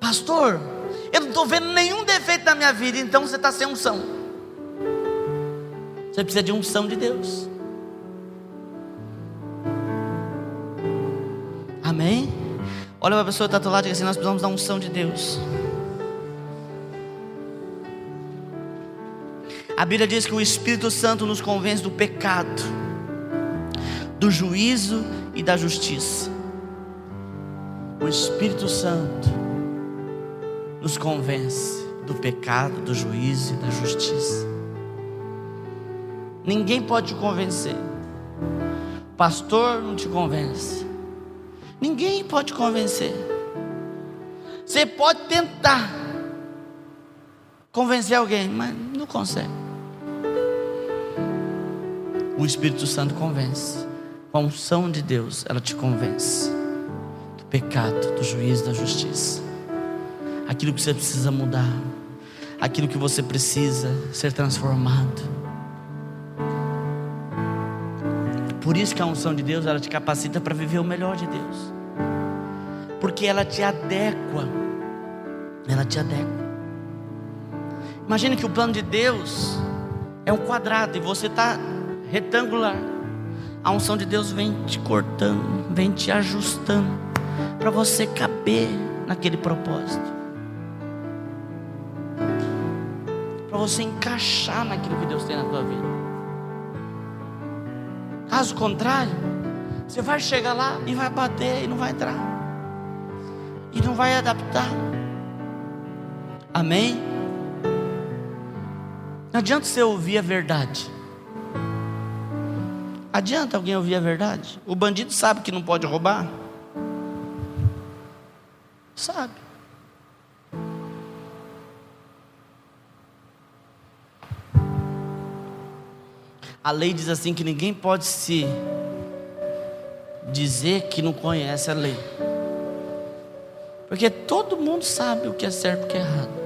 Pastor, eu não estou vendo nenhum defeito na minha vida. Então você está sem unção. Você precisa de unção de Deus. Amém? Olha para a pessoa que está do lado e diz assim: nós precisamos da unção de Deus. A Bíblia diz que o Espírito Santo nos convence do pecado, do juízo e da justiça. O Espírito Santo nos convence do pecado, do juízo e da justiça. Ninguém pode te convencer. O pastor não te convence. Ninguém pode te convencer. Você pode tentar convencer alguém, mas não consegue. O Espírito Santo convence. Com a unção de Deus, ela te convence do pecado, do juízo, da justiça. Aquilo que você precisa mudar, aquilo que você precisa ser transformado. Por isso que a unção de Deus, ela te capacita para viver o melhor de Deus, porque ela te adequa. Ela te adequa. Imagine que o plano de Deus é um quadrado e você está retangular. A unção de Deus vem te cortando, vem te ajustando para você caber naquele propósito, para você encaixar naquilo que Deus tem na tua vida. Caso contrário, você vai chegar lá e vai bater e não vai entrar, e não vai adaptar. Amém? Não adianta você ouvir a verdade. Adianta alguém ouvir a verdade? O bandido sabe que não pode roubar? Sabe. A lei diz assim que ninguém pode se dizer que não conhece a lei, porque todo mundo sabe o que é certo e o que é errado.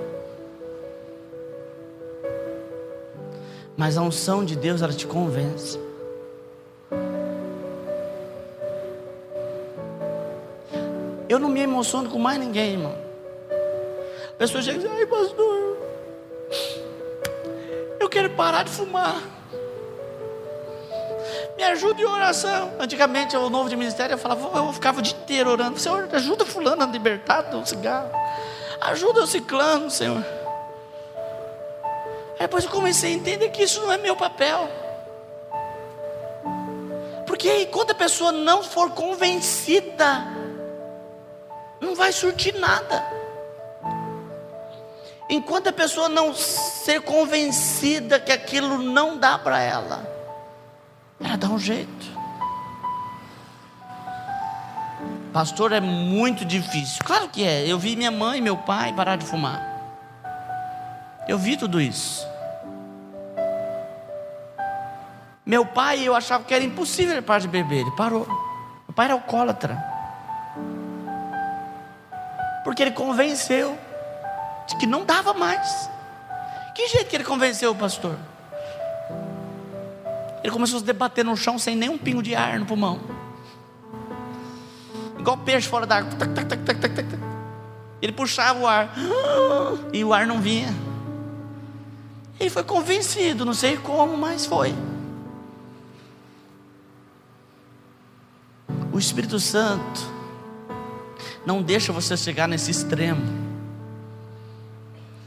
Mas a unção de Deus, ela te convence. Eu não me emociono com mais ninguém, irmão. A pessoa chega e diz: ai, pastor, eu quero parar de fumar, me ajuda em oração. Antigamente, eu novo de ministério, eu ficava o dia inteiro orando: Senhor, ajuda fulano a libertar do cigarro, ajuda o ciclano, Senhor. Aí depois eu comecei a entender que isso não é meu papel, porque enquanto a pessoa não for convencida, não vai surtir nada. Enquanto a pessoa não ser convencida que aquilo não dá para ela dá um jeito. Pastor, é muito difícil. Claro que é. Eu vi minha mãe e meu pai parar de fumar. Eu vi tudo isso. Meu pai, eu achava que era impossível ele parar de beber. Ele parou. Meu pai era alcoólatra, porque ele convenceu de que não dava mais. Que jeito que ele convenceu o pastor? Ele começou a se debater no chão sem nenhum pingo de ar no pulmão, igual peixe fora d'água. Ele puxava o ar e o ar não vinha. Ele foi convencido, não sei como, mas foi. O Espírito Santo não deixa você chegar nesse extremo.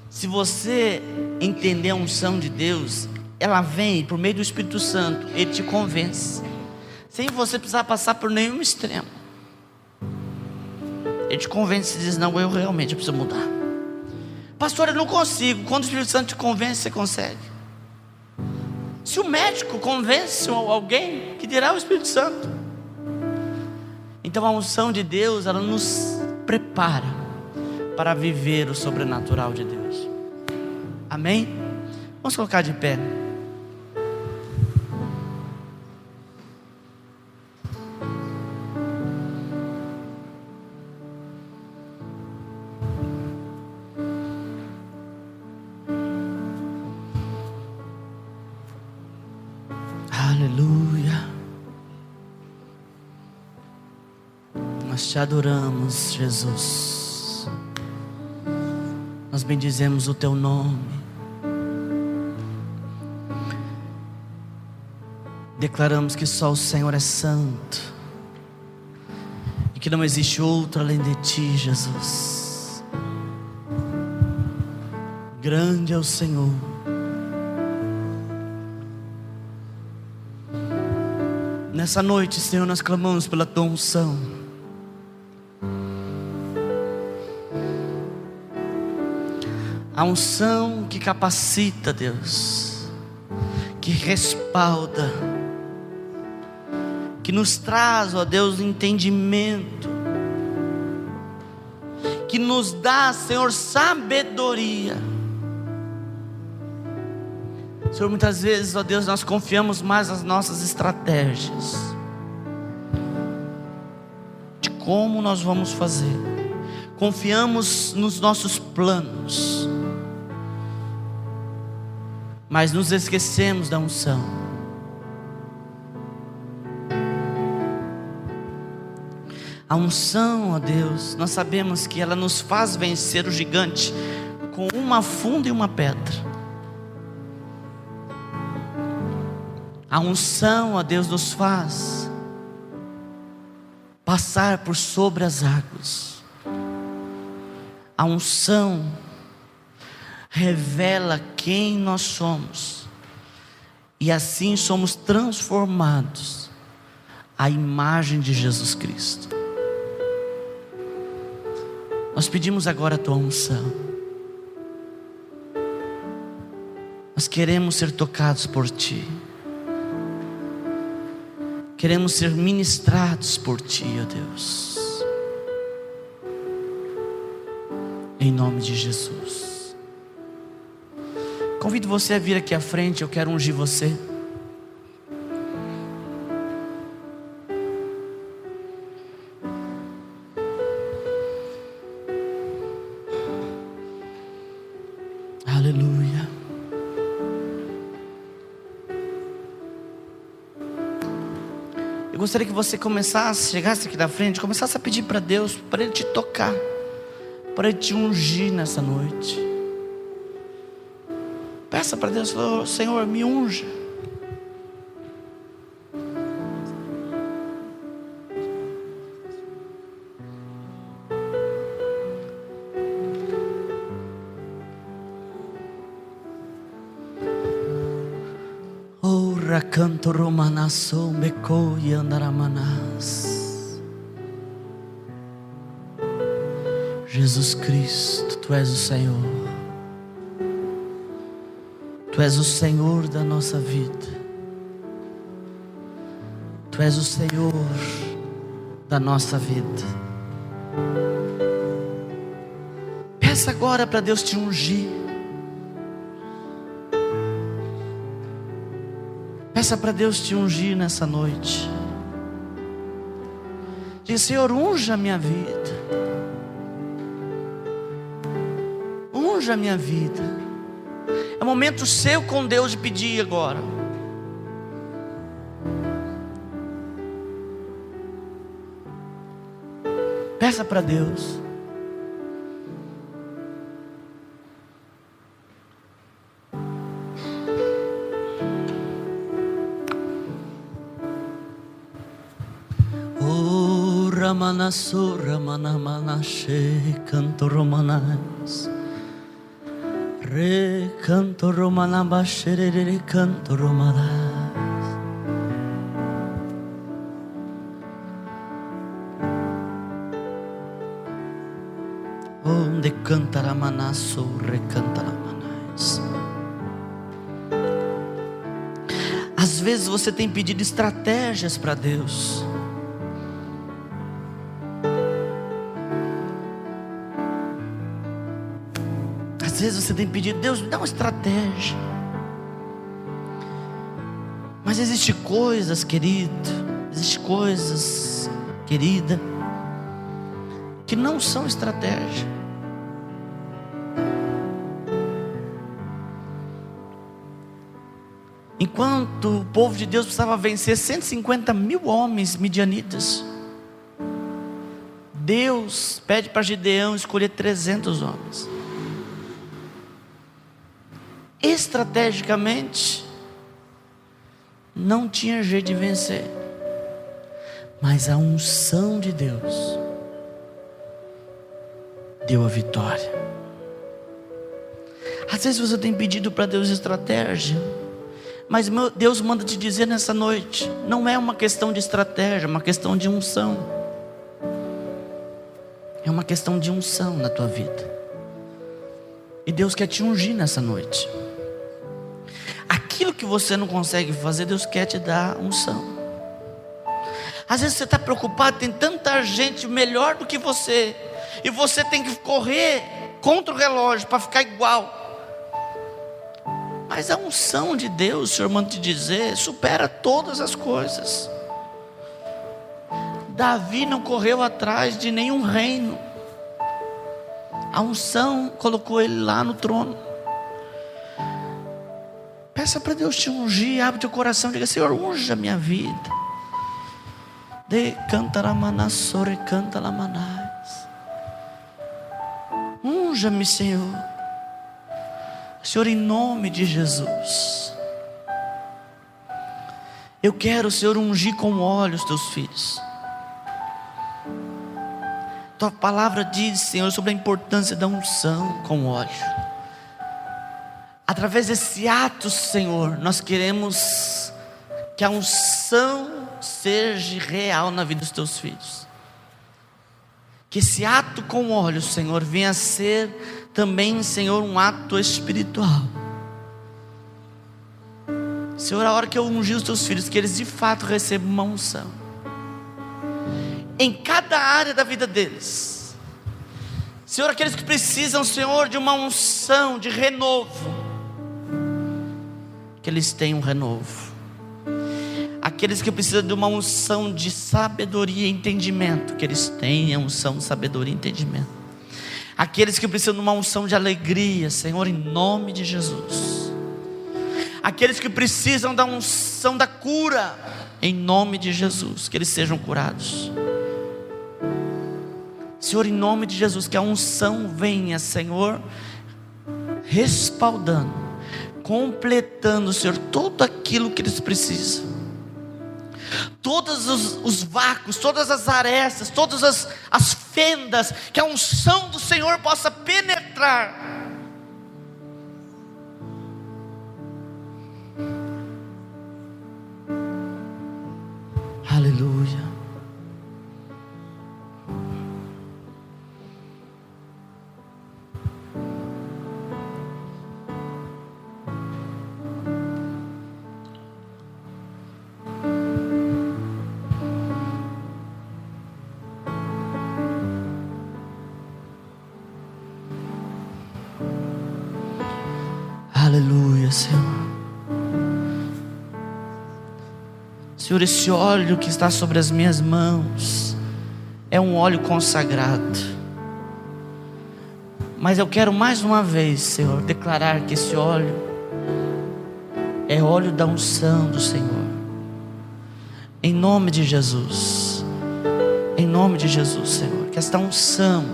Se você entender a unção de Deus, ela vem por meio do Espírito Santo. Ele te convence, sem você precisar passar por nenhum extremo. Ele te convence e diz: não, eu realmente preciso mudar. Pastor, eu não consigo. Quando o Espírito Santo te convence, você consegue. Se o médico convence alguém, que dirá o Espírito Santo? Então a unção de Deus, ela nos prepara para viver o sobrenatural de Deus. Amém? Vamos colocar de pé. Aleluia. Nós te adoramos, Jesus. Nós bendizemos o teu nome. Declaramos que só o Senhor é santo e que não existe outro além de ti, Jesus. Grande é o Senhor. Nessa noite, Senhor, nós clamamos pela tua unção. A unção que capacita, Deus, que respalda, que nos traz, ó Deus, entendimento, que nos dá, Senhor, sabedoria. Senhor, muitas vezes, ó Deus, nós confiamos mais nas nossas estratégias, de como nós vamos fazer, confiamos nos nossos planos, mas nos esquecemos da unção. A unção, ó Deus, nós sabemos que ela nos faz vencer o gigante com uma funda e uma pedra. A unção, ó Deus, nos faz passar por sobre as águas. A unção revela quem nós somos, e assim somos transformados à imagem de Jesus Cristo. Nós pedimos agora a tua unção. Nós queremos ser tocados por ti. Queremos ser ministrados por ti, ó Deus. Em nome de Jesus. Convido você a vir aqui à frente. Eu quero ungir você. Aleluia. Eu gostaria que você chegasse aqui da frente, começasse a pedir para Deus, para Ele te tocar, para Ele te ungir nessa noite. Peça para Deus: Senhor, me unja. Canto romanasso beco e andaramanas. Jesus Cristo, Tu és o Senhor. Tu és o Senhor da nossa vida. Tu és o Senhor da nossa vida. Peça agora para Deus te ungir. Peça para Deus te ungir nessa noite. Diga: Senhor, unja a minha vida. Unja a minha vida. É momento seu com Deus de pedir agora. Peça para Deus. Oh, manasura manamanashe canto romanais. Re canto romanabashe re canto romanais. Onde canta la manasso re canta la manais. Às vezes você tem pedido estratégias para Deus. Às vezes você tem pedido, Deus, me dá uma estratégia. Mas existe coisas, querido, querida, que não são estratégia. Enquanto o povo de Deus precisava vencer 150 mil homens midianitas, Deus pede para Gideão escolher 300 homens. Estrategicamente, não tinha jeito de vencer, mas a unção de Deus deu a vitória. Às vezes você tem pedido para Deus estratégia, mas Deus manda te dizer nessa noite, não é uma questão de estratégia, é uma questão de unção. É uma questão de unção na tua vida. E Deus quer te ungir nessa noite. Aquilo que você não consegue fazer, Deus quer te dar unção. Às vezes você está preocupado, tem tanta gente melhor do que você, e você tem que correr contra o relógio para ficar igual. Mas a unção de Deus, o Senhor manda te dizer, supera todas as coisas. Davi não correu atrás de nenhum reino. A unção colocou ele lá no trono. Peça para Deus te ungir, abre teu coração, diga: Senhor, unja a minha vida. De canta la manassore, canta la manais. Unja-me, Senhor. Senhor, em nome de Jesus. Eu quero, Senhor, ungir com óleo os teus filhos. Tua palavra diz, Senhor, sobre a importância da unção com óleo. Através desse ato, Senhor, nós queremos que a unção seja real na vida dos teus filhos. Que esse ato com óleo, Senhor, venha a ser também, Senhor, um ato espiritual. Senhor, a hora que eu ungir os teus filhos, que eles de fato recebam uma unção em cada área da vida deles. Senhor, aqueles que precisam, Senhor, de uma unção de renovo, que eles tenham um renovo. Aqueles que precisam de uma unção de sabedoria e entendimento, que eles tenham unção de sabedoria e entendimento. Aqueles que precisam de uma unção de alegria, Senhor, em nome de Jesus. Aqueles que precisam da unção da cura, em nome de Jesus, que eles sejam curados. Senhor, em nome de Jesus, que a unção venha, Senhor, respaldando, completando, Senhor, tudo aquilo que eles precisam. Todos os vácuos, todas as arestas, todas as fendas, que a unção do Senhor possa penetrar. Aleluia. Aleluia, Senhor. Senhor, esse óleo que está sobre as minhas mãos é um óleo consagrado. Mas eu quero mais uma vez, Senhor, declarar que esse óleo é óleo da unção do Senhor. Em nome de Jesus. Em nome de Jesus, Senhor, que esta unção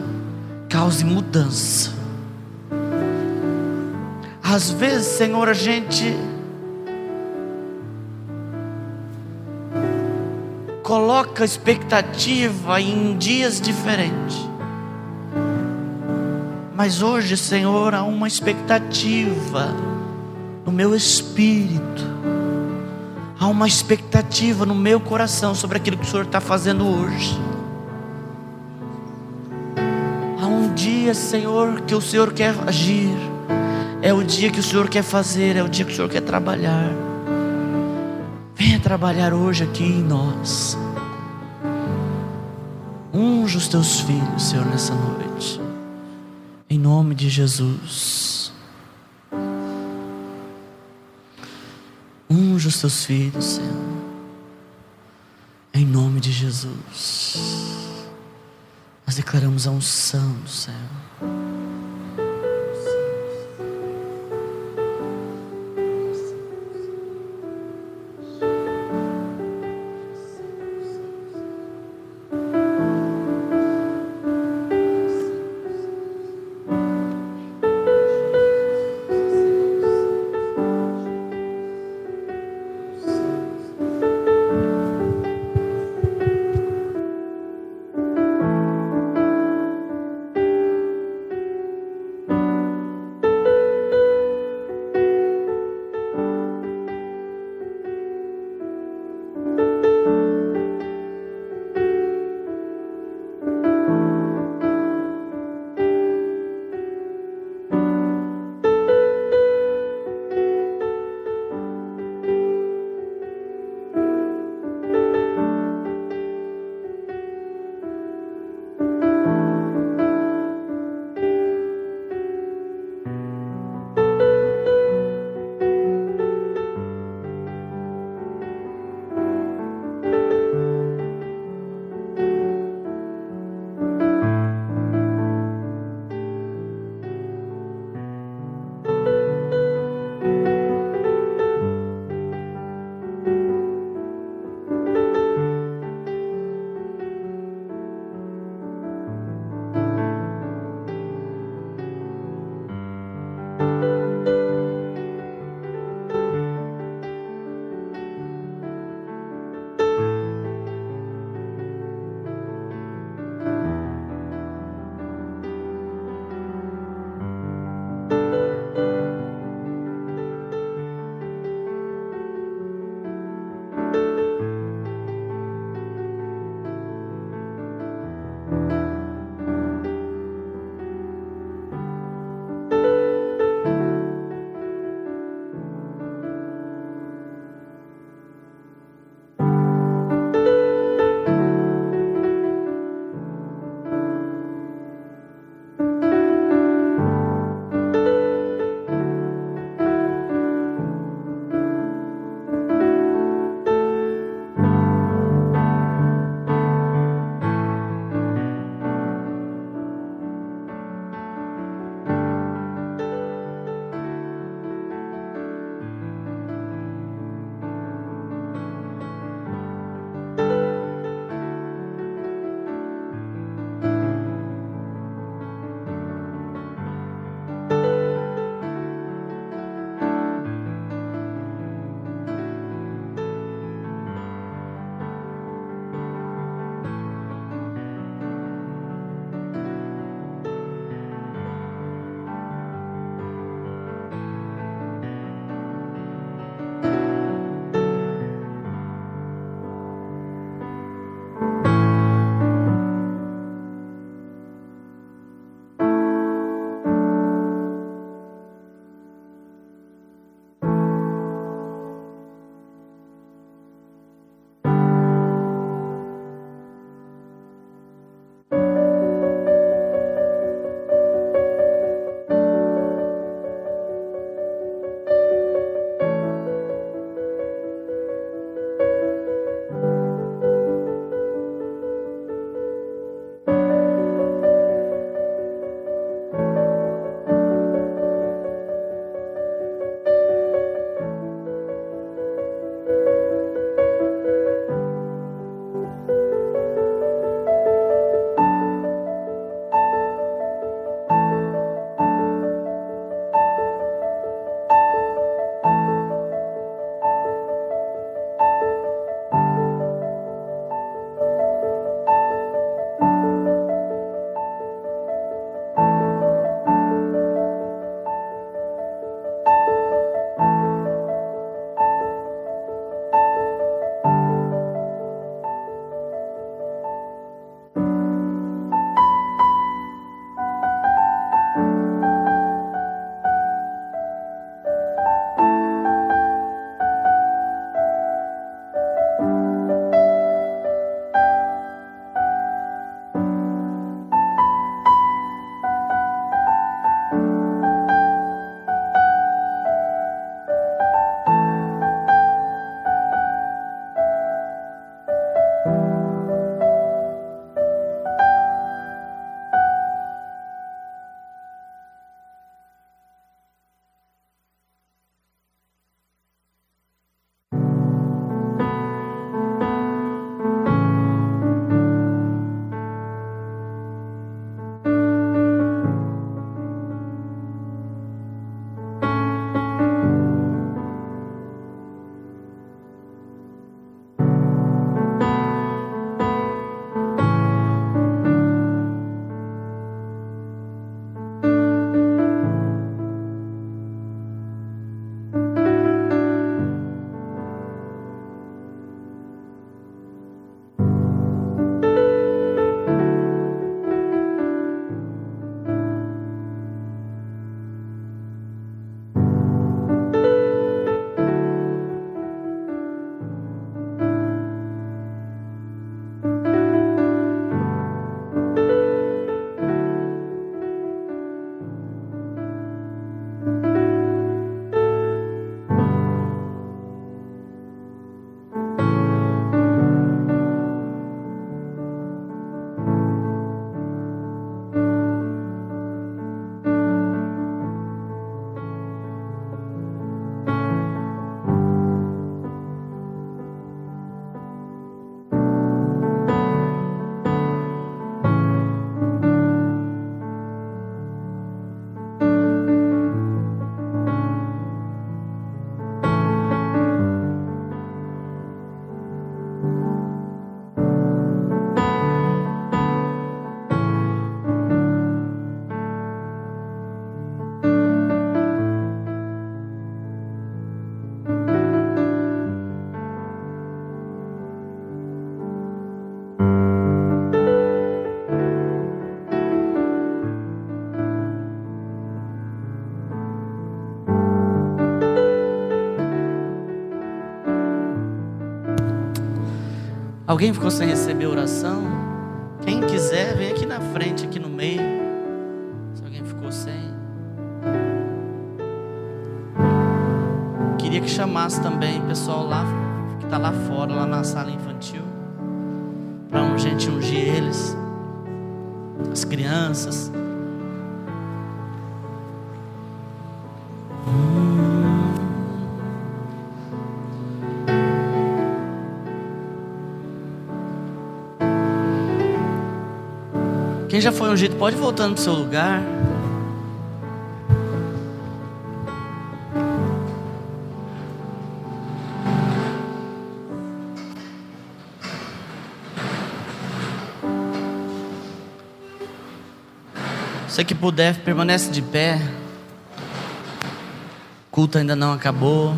cause mudança. Às vezes, Senhor, a gente coloca expectativa em dias diferentes. Mas hoje, Senhor, há uma expectativa no meu espírito, há uma expectativa no meu coração sobre aquilo que o Senhor está fazendo hoje. Há um dia, Senhor, que o Senhor quer agir, é o dia que o Senhor quer fazer, é o dia que o Senhor quer trabalhar. Venha trabalhar hoje aqui em nós. Unja os teus filhos, Senhor, nessa noite, em nome de Jesus. Unja os teus filhos, Senhor, em nome de Jesus. Nós declaramos a unção do Senhor. Alguém ficou sem receber oração? Quem quiser, vem aqui na frente, aqui no meio. Se alguém ficou sem. Queria que chamasse também o pessoal lá, que está lá fora, lá na sala infantil, para a gente ungir eles, as crianças. Quem já foi ungido pode ir voltando para o seu lugar. Você que puder, permanece de pé. O culto ainda não acabou.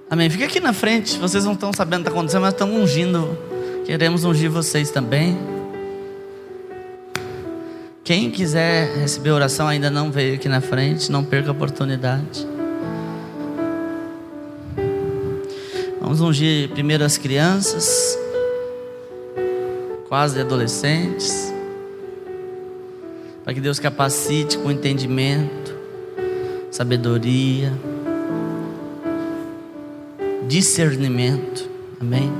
Amém. Fica aqui na frente. Vocês não estão sabendo o que está acontecendo, mas estamos ungindo. Queremos ungir vocês também. Quem quiser receber oração ainda não veio aqui na frente, não perca a oportunidade. Vamos ungir primeiro as crianças, quase adolescentes, para que Deus capacite com entendimento, sabedoria, discernimento. Amém.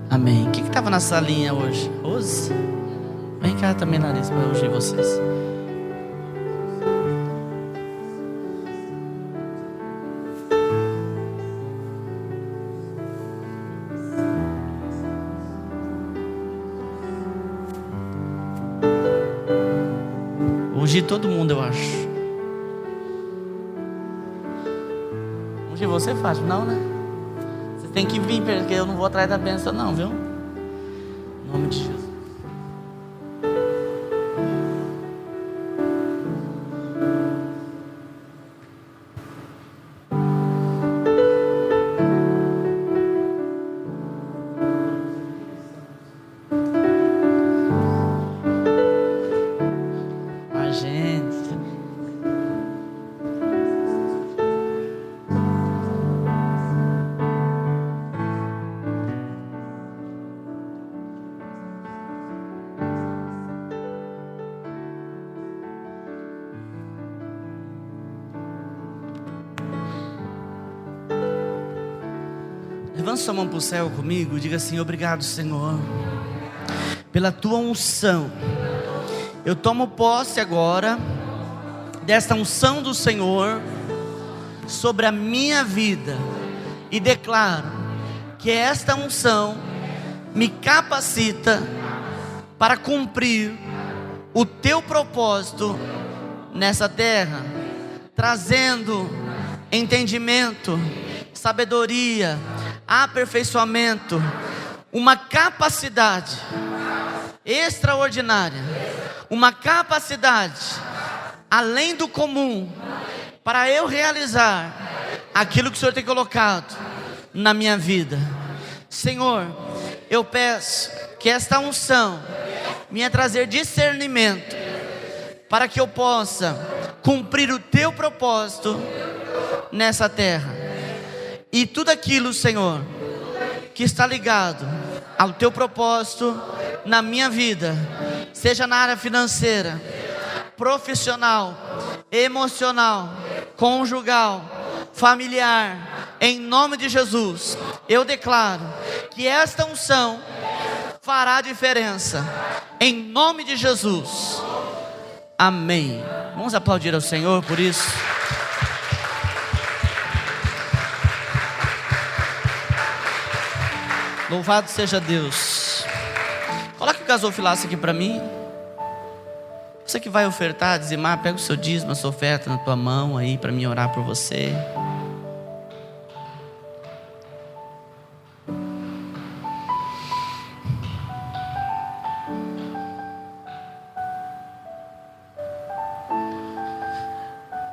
Amém. Quem que estava na salinha hoje? Rose? Vem cá também, Larissa, para ungir vocês. Ungir todo mundo, eu acho. Ungir você, Fátima? Não, né? Tem que vir, porque eu não vou atrás da bênção não, viu? Em nome de Jesus. A gente. Levanta sua mão para o céu comigo. Diga assim: obrigado, Senhor, pela tua unção. Eu tomo posse agora desta unção do Senhor sobre a minha vida e declaro que esta unção me capacita para cumprir o teu propósito nessa terra, trazendo entendimento, sabedoria, aperfeiçoamento, uma capacidade extraordinária, uma capacidade além do comum, para eu realizar aquilo que o Senhor tem colocado na minha vida. Senhor, eu peço que esta unção venha trazer discernimento, para que eu possa cumprir o teu propósito nessa terra. E tudo aquilo, Senhor, que está ligado ao teu propósito na minha vida, seja na área financeira, profissional, emocional, conjugal, familiar, em nome de Jesus, eu declaro que esta unção fará diferença. em nome de Jesus. Amém. Vamos aplaudir ao Senhor por isso. Louvado seja Deus. Coloque o gasofilaço aqui para mim. Você que vai ofertar, dizimar, pega o seu dízimo, a sua oferta na tua mão aí para mim orar por você.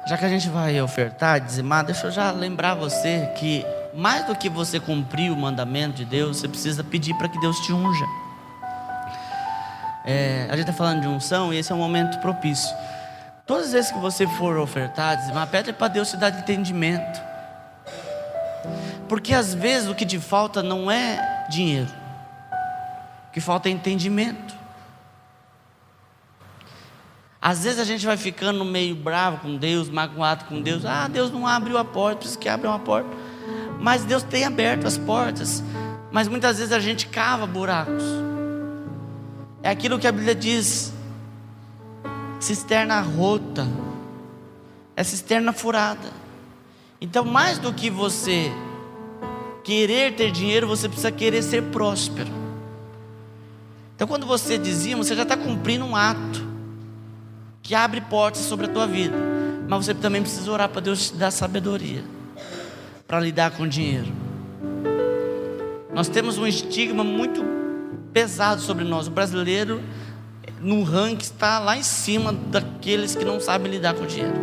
Já que a gente vai ofertar, dizimar, deixa eu já lembrar você que mais do que você cumprir o mandamento de Deus, você precisa pedir para que Deus te unja. A gente está falando de unção e esse é um momento propício. Todas as vezes que você for ofertar, dizimar, pede para Deus te dar entendimento. Porque às vezes o que te falta não é dinheiro, o que falta é entendimento. Às vezes a gente vai ficando meio bravo com Deus, magoado com Deus. Deus não abriu a porta, preciso que abra uma porta. Mas Deus tem aberto as portas. Mas muitas vezes a gente cava buracos. É aquilo que a Bíblia diz: cisterna rota, é cisterna furada. Então, mais do que você querer ter dinheiro, você precisa querer ser próspero. Então, quando você dizima, você já está cumprindo um ato que abre portas sobre a tua vida. Mas você também precisa orar para Deus te dar sabedoria para lidar com o dinheiro. Nós temos um estigma muito pesado sobre nós. O brasileiro no ranking está lá em cima daqueles que não sabem lidar com o dinheiro.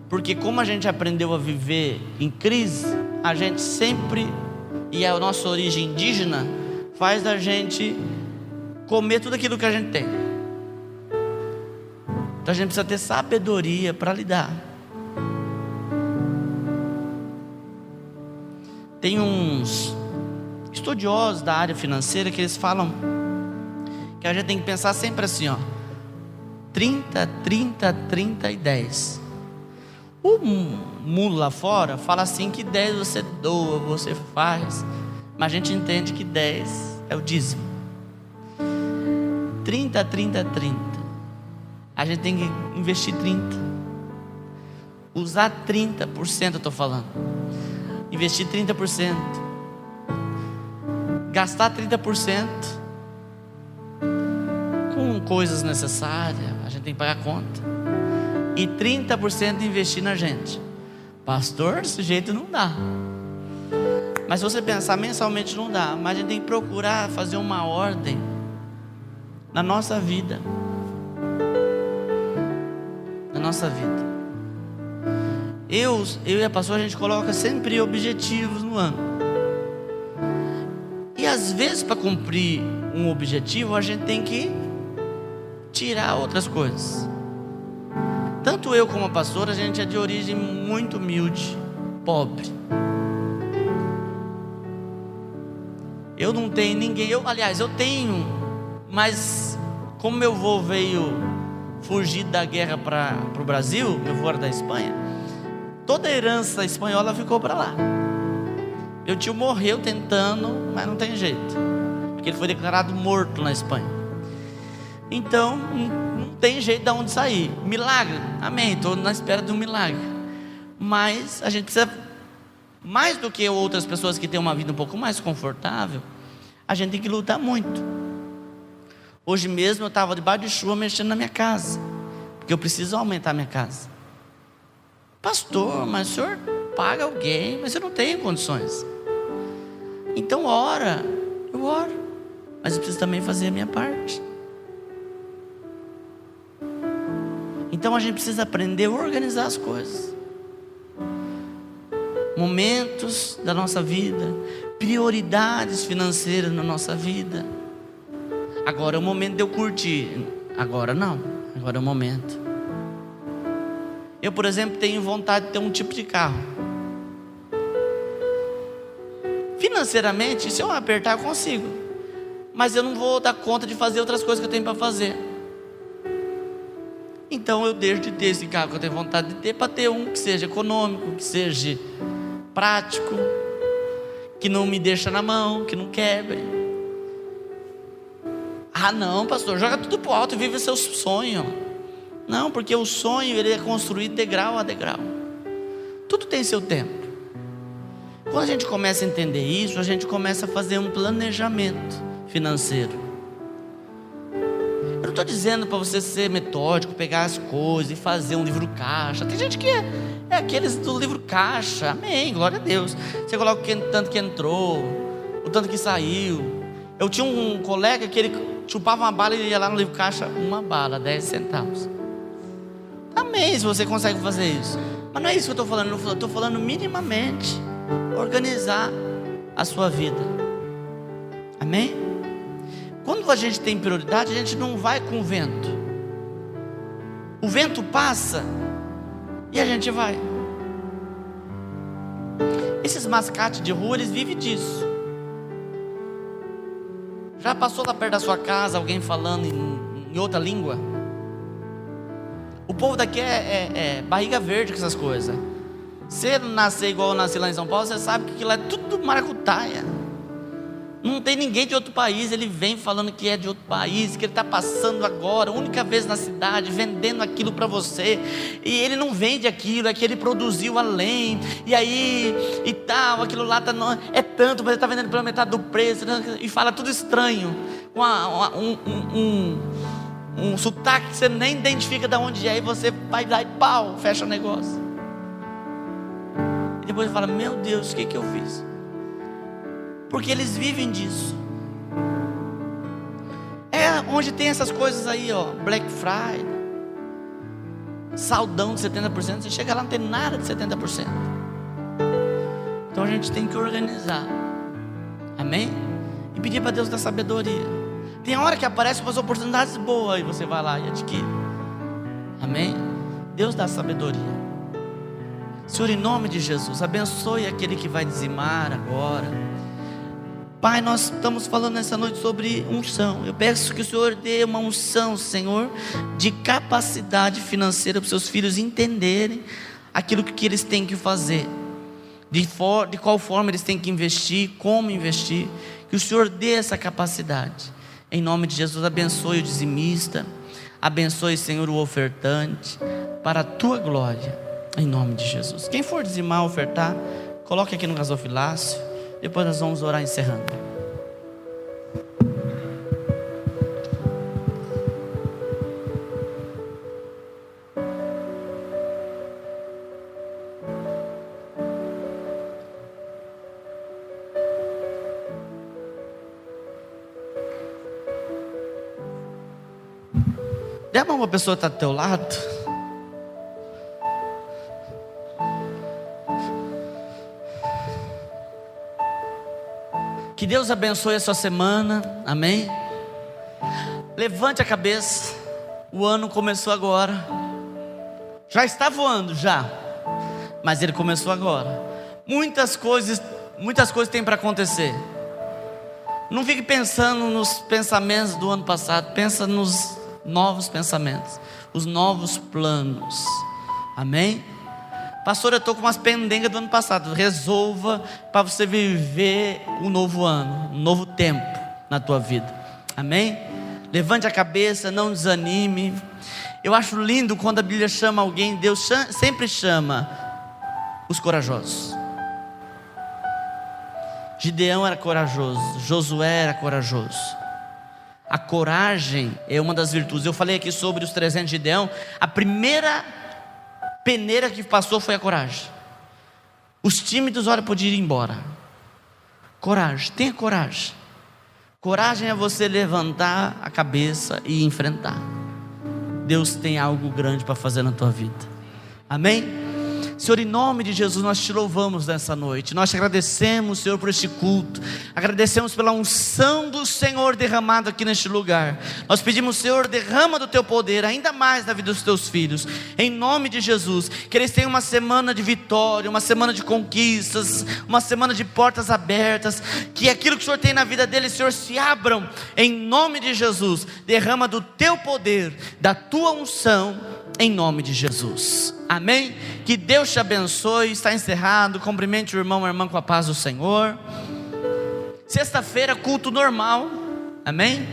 Porque como a gente aprendeu a viver em crise, a gente sempre, e a nossa origem indígena faz da gente comer tudo aquilo que a gente tem. Então a gente precisa ter sabedoria para lidar. Tem uns estudiosos da área financeira que eles falam que a gente tem que pensar sempre assim, 30, 30, 30 e 10. O mundo lá fora fala assim que 10 você doa, você faz, mas a gente entende que 10 é o dízimo. 30, 30, 30. A gente tem que investir 30. Usar 30%, eu estou falando. Investir 30%. Gastar 30% com coisas necessárias. A gente tem que pagar a conta. E 30% investir na gente. Pastor, desse jeito não dá. Mas se você pensar mensalmente não dá. Mas a gente tem que procurar fazer uma ordem na nossa vida. Na nossa vida. Eu e a pastora, a gente coloca sempre objetivos no ano. E às vezes para cumprir um objetivo a gente tem que tirar outras coisas. Tanto eu como a pastora, a gente é de origem muito humilde, pobre. Eu não tenho ninguém, aliás, eu tenho, mas como meu avô veio fugir da guerra para o Brasil, meu avô era da Espanha, toda a herança espanhola ficou para lá. Meu tio morreu tentando, mas não tem jeito, porque ele foi declarado morto na Espanha. Então não tem jeito de onde sair. Milagre, amém, estou na espera de um milagre. Mas a gente precisa, mais do que outras pessoas que têm uma vida um pouco mais confortável, a gente tem que lutar muito. Hoje mesmo eu estava debaixo de chuva mexendo na minha casa, porque eu preciso aumentar a minha casa. Pastor, mas o senhor paga alguém, mas eu não tenho condições. Então ora, eu oro, mas eu preciso também fazer a minha parte. Então a gente precisa aprender a organizar as coisas. Momentos da nossa vida, prioridades financeiras na nossa vida. Agora é o momento de eu curtir. Agora não, agora é o momento. Eu, por exemplo, tenho vontade de ter um tipo de carro. Financeiramente, se eu apertar, eu consigo. Mas eu não vou dar conta de fazer outras coisas que eu tenho para fazer. Então eu deixo de ter esse carro que eu tenho vontade de ter, para ter um que seja econômico, que seja prático, que não me deixa na mão, que não quebre. Ah não, pastor, joga tudo pro alto e vive seu sonho. Não, porque o sonho ele é construído degrau a degrau. Tudo tem seu tempo. Quando a gente começa a entender isso, a gente começa a fazer um planejamento financeiro. Eu não estou dizendo para você ser metódico, pegar as coisas e fazer um livro caixa. Tem gente que é aqueles do livro caixa. Amém, glória a Deus. Você coloca o tanto que entrou, o tanto que saiu. Eu tinha um colega que ele chupava uma bala e ia lá no livro caixa, uma bala, 10 centavos. Amém, se você consegue fazer isso. Mas não é isso que eu estou falando. Eu estou falando minimamente organizar a sua vida. Amém? Quando a gente tem prioridade, a gente não vai com o vento. O vento passa e a gente vai. Esses mascates de rua, eles vivem disso. Já passou lá perto da sua casa alguém falando em outra língua? O povo daqui é barriga verde com essas coisas. Se nascer igual eu nasci lá em São Paulo, você sabe que aquilo é tudo maracutaia. Não tem ninguém de outro país. Ele vem falando que é de outro país, que ele está passando agora, única vez na cidade, vendendo aquilo para você. E ele não vende aquilo, é que ele produziu além. E aí, e tal, aquilo lá é tanto, mas ele está vendendo pela metade do preço. E fala tudo estranho, com um sotaque que você nem identifica de onde é. E você vai lá e pau, fecha o negócio. E depois fala, meu Deus, o que eu fiz? Porque eles vivem disso. É onde tem essas coisas aí, ó, Black Friday, saldão de 70%. Você chega lá, não tem nada de 70%. Então a gente tem que organizar. Amém? E pedir para Deus dar sabedoria. Tem hora que aparecem umas oportunidades boas e você vai lá e adquire. Amém? Deus dá sabedoria. Senhor, em nome de Jesus, abençoe aquele que vai dizimar agora. Pai, nós estamos falando nessa noite sobre unção. Eu peço que o Senhor dê uma unção, Senhor, de capacidade financeira para os seus filhos entenderem aquilo que eles têm que fazer, de qual forma eles têm que investir, como investir. Que o Senhor dê essa capacidade. Em nome de Jesus, abençoe o dizimista, abençoe, Senhor, o ofertante, para a tua glória, em nome de Jesus. Quem for dizimar, ofertar, coloque aqui no gasofilácio. Depois nós vamos orar encerrando. Dê a mão para a pessoa que está do teu lado. Que Deus abençoe a sua semana, amém? Levante a cabeça, o ano começou agora. Já está voando, já, mas ele começou agora. Muitas coisas têm para acontecer. Não fique pensando nos pensamentos do ano passado, pensa nos novos pensamentos, os novos planos, amém? Pastor, eu estou com umas pendengas do ano passado. Resolva para você viver um novo ano, um novo tempo na tua vida. Amém? Levante a cabeça, não desanime. Eu acho lindo quando a Bíblia chama alguém. Deus sempre chama os corajosos. Gideão era corajoso, Josué era corajoso. A coragem é uma das virtudes. Eu falei aqui sobre os 300 de Gideão. A primeira peneira que passou foi a coragem. Os tímidos, olha, podiam ir embora. Coragem, tenha coragem. Coragem é você levantar a cabeça e enfrentar. Deus tem algo grande para fazer na tua vida. Amém? Senhor, em nome de Jesus, nós te louvamos nessa noite. Nós te agradecemos, Senhor, por este culto. Agradecemos pela unção do Senhor derramada aqui neste lugar. Nós pedimos, Senhor, derrama do teu poder ainda mais na vida dos teus filhos. Em nome de Jesus, que eles tenham uma semana de vitória, uma semana de conquistas, uma semana de portas abertas. Que aquilo que o Senhor tem na vida deles, Senhor, se abram. Em nome de Jesus, derrama do teu poder, da tua unção, em nome de Jesus. Amém? Que Deus te abençoe. Está encerrado. Cumprimente o irmão e a irmã com a paz do Senhor. Sexta-feira, culto normal. Amém?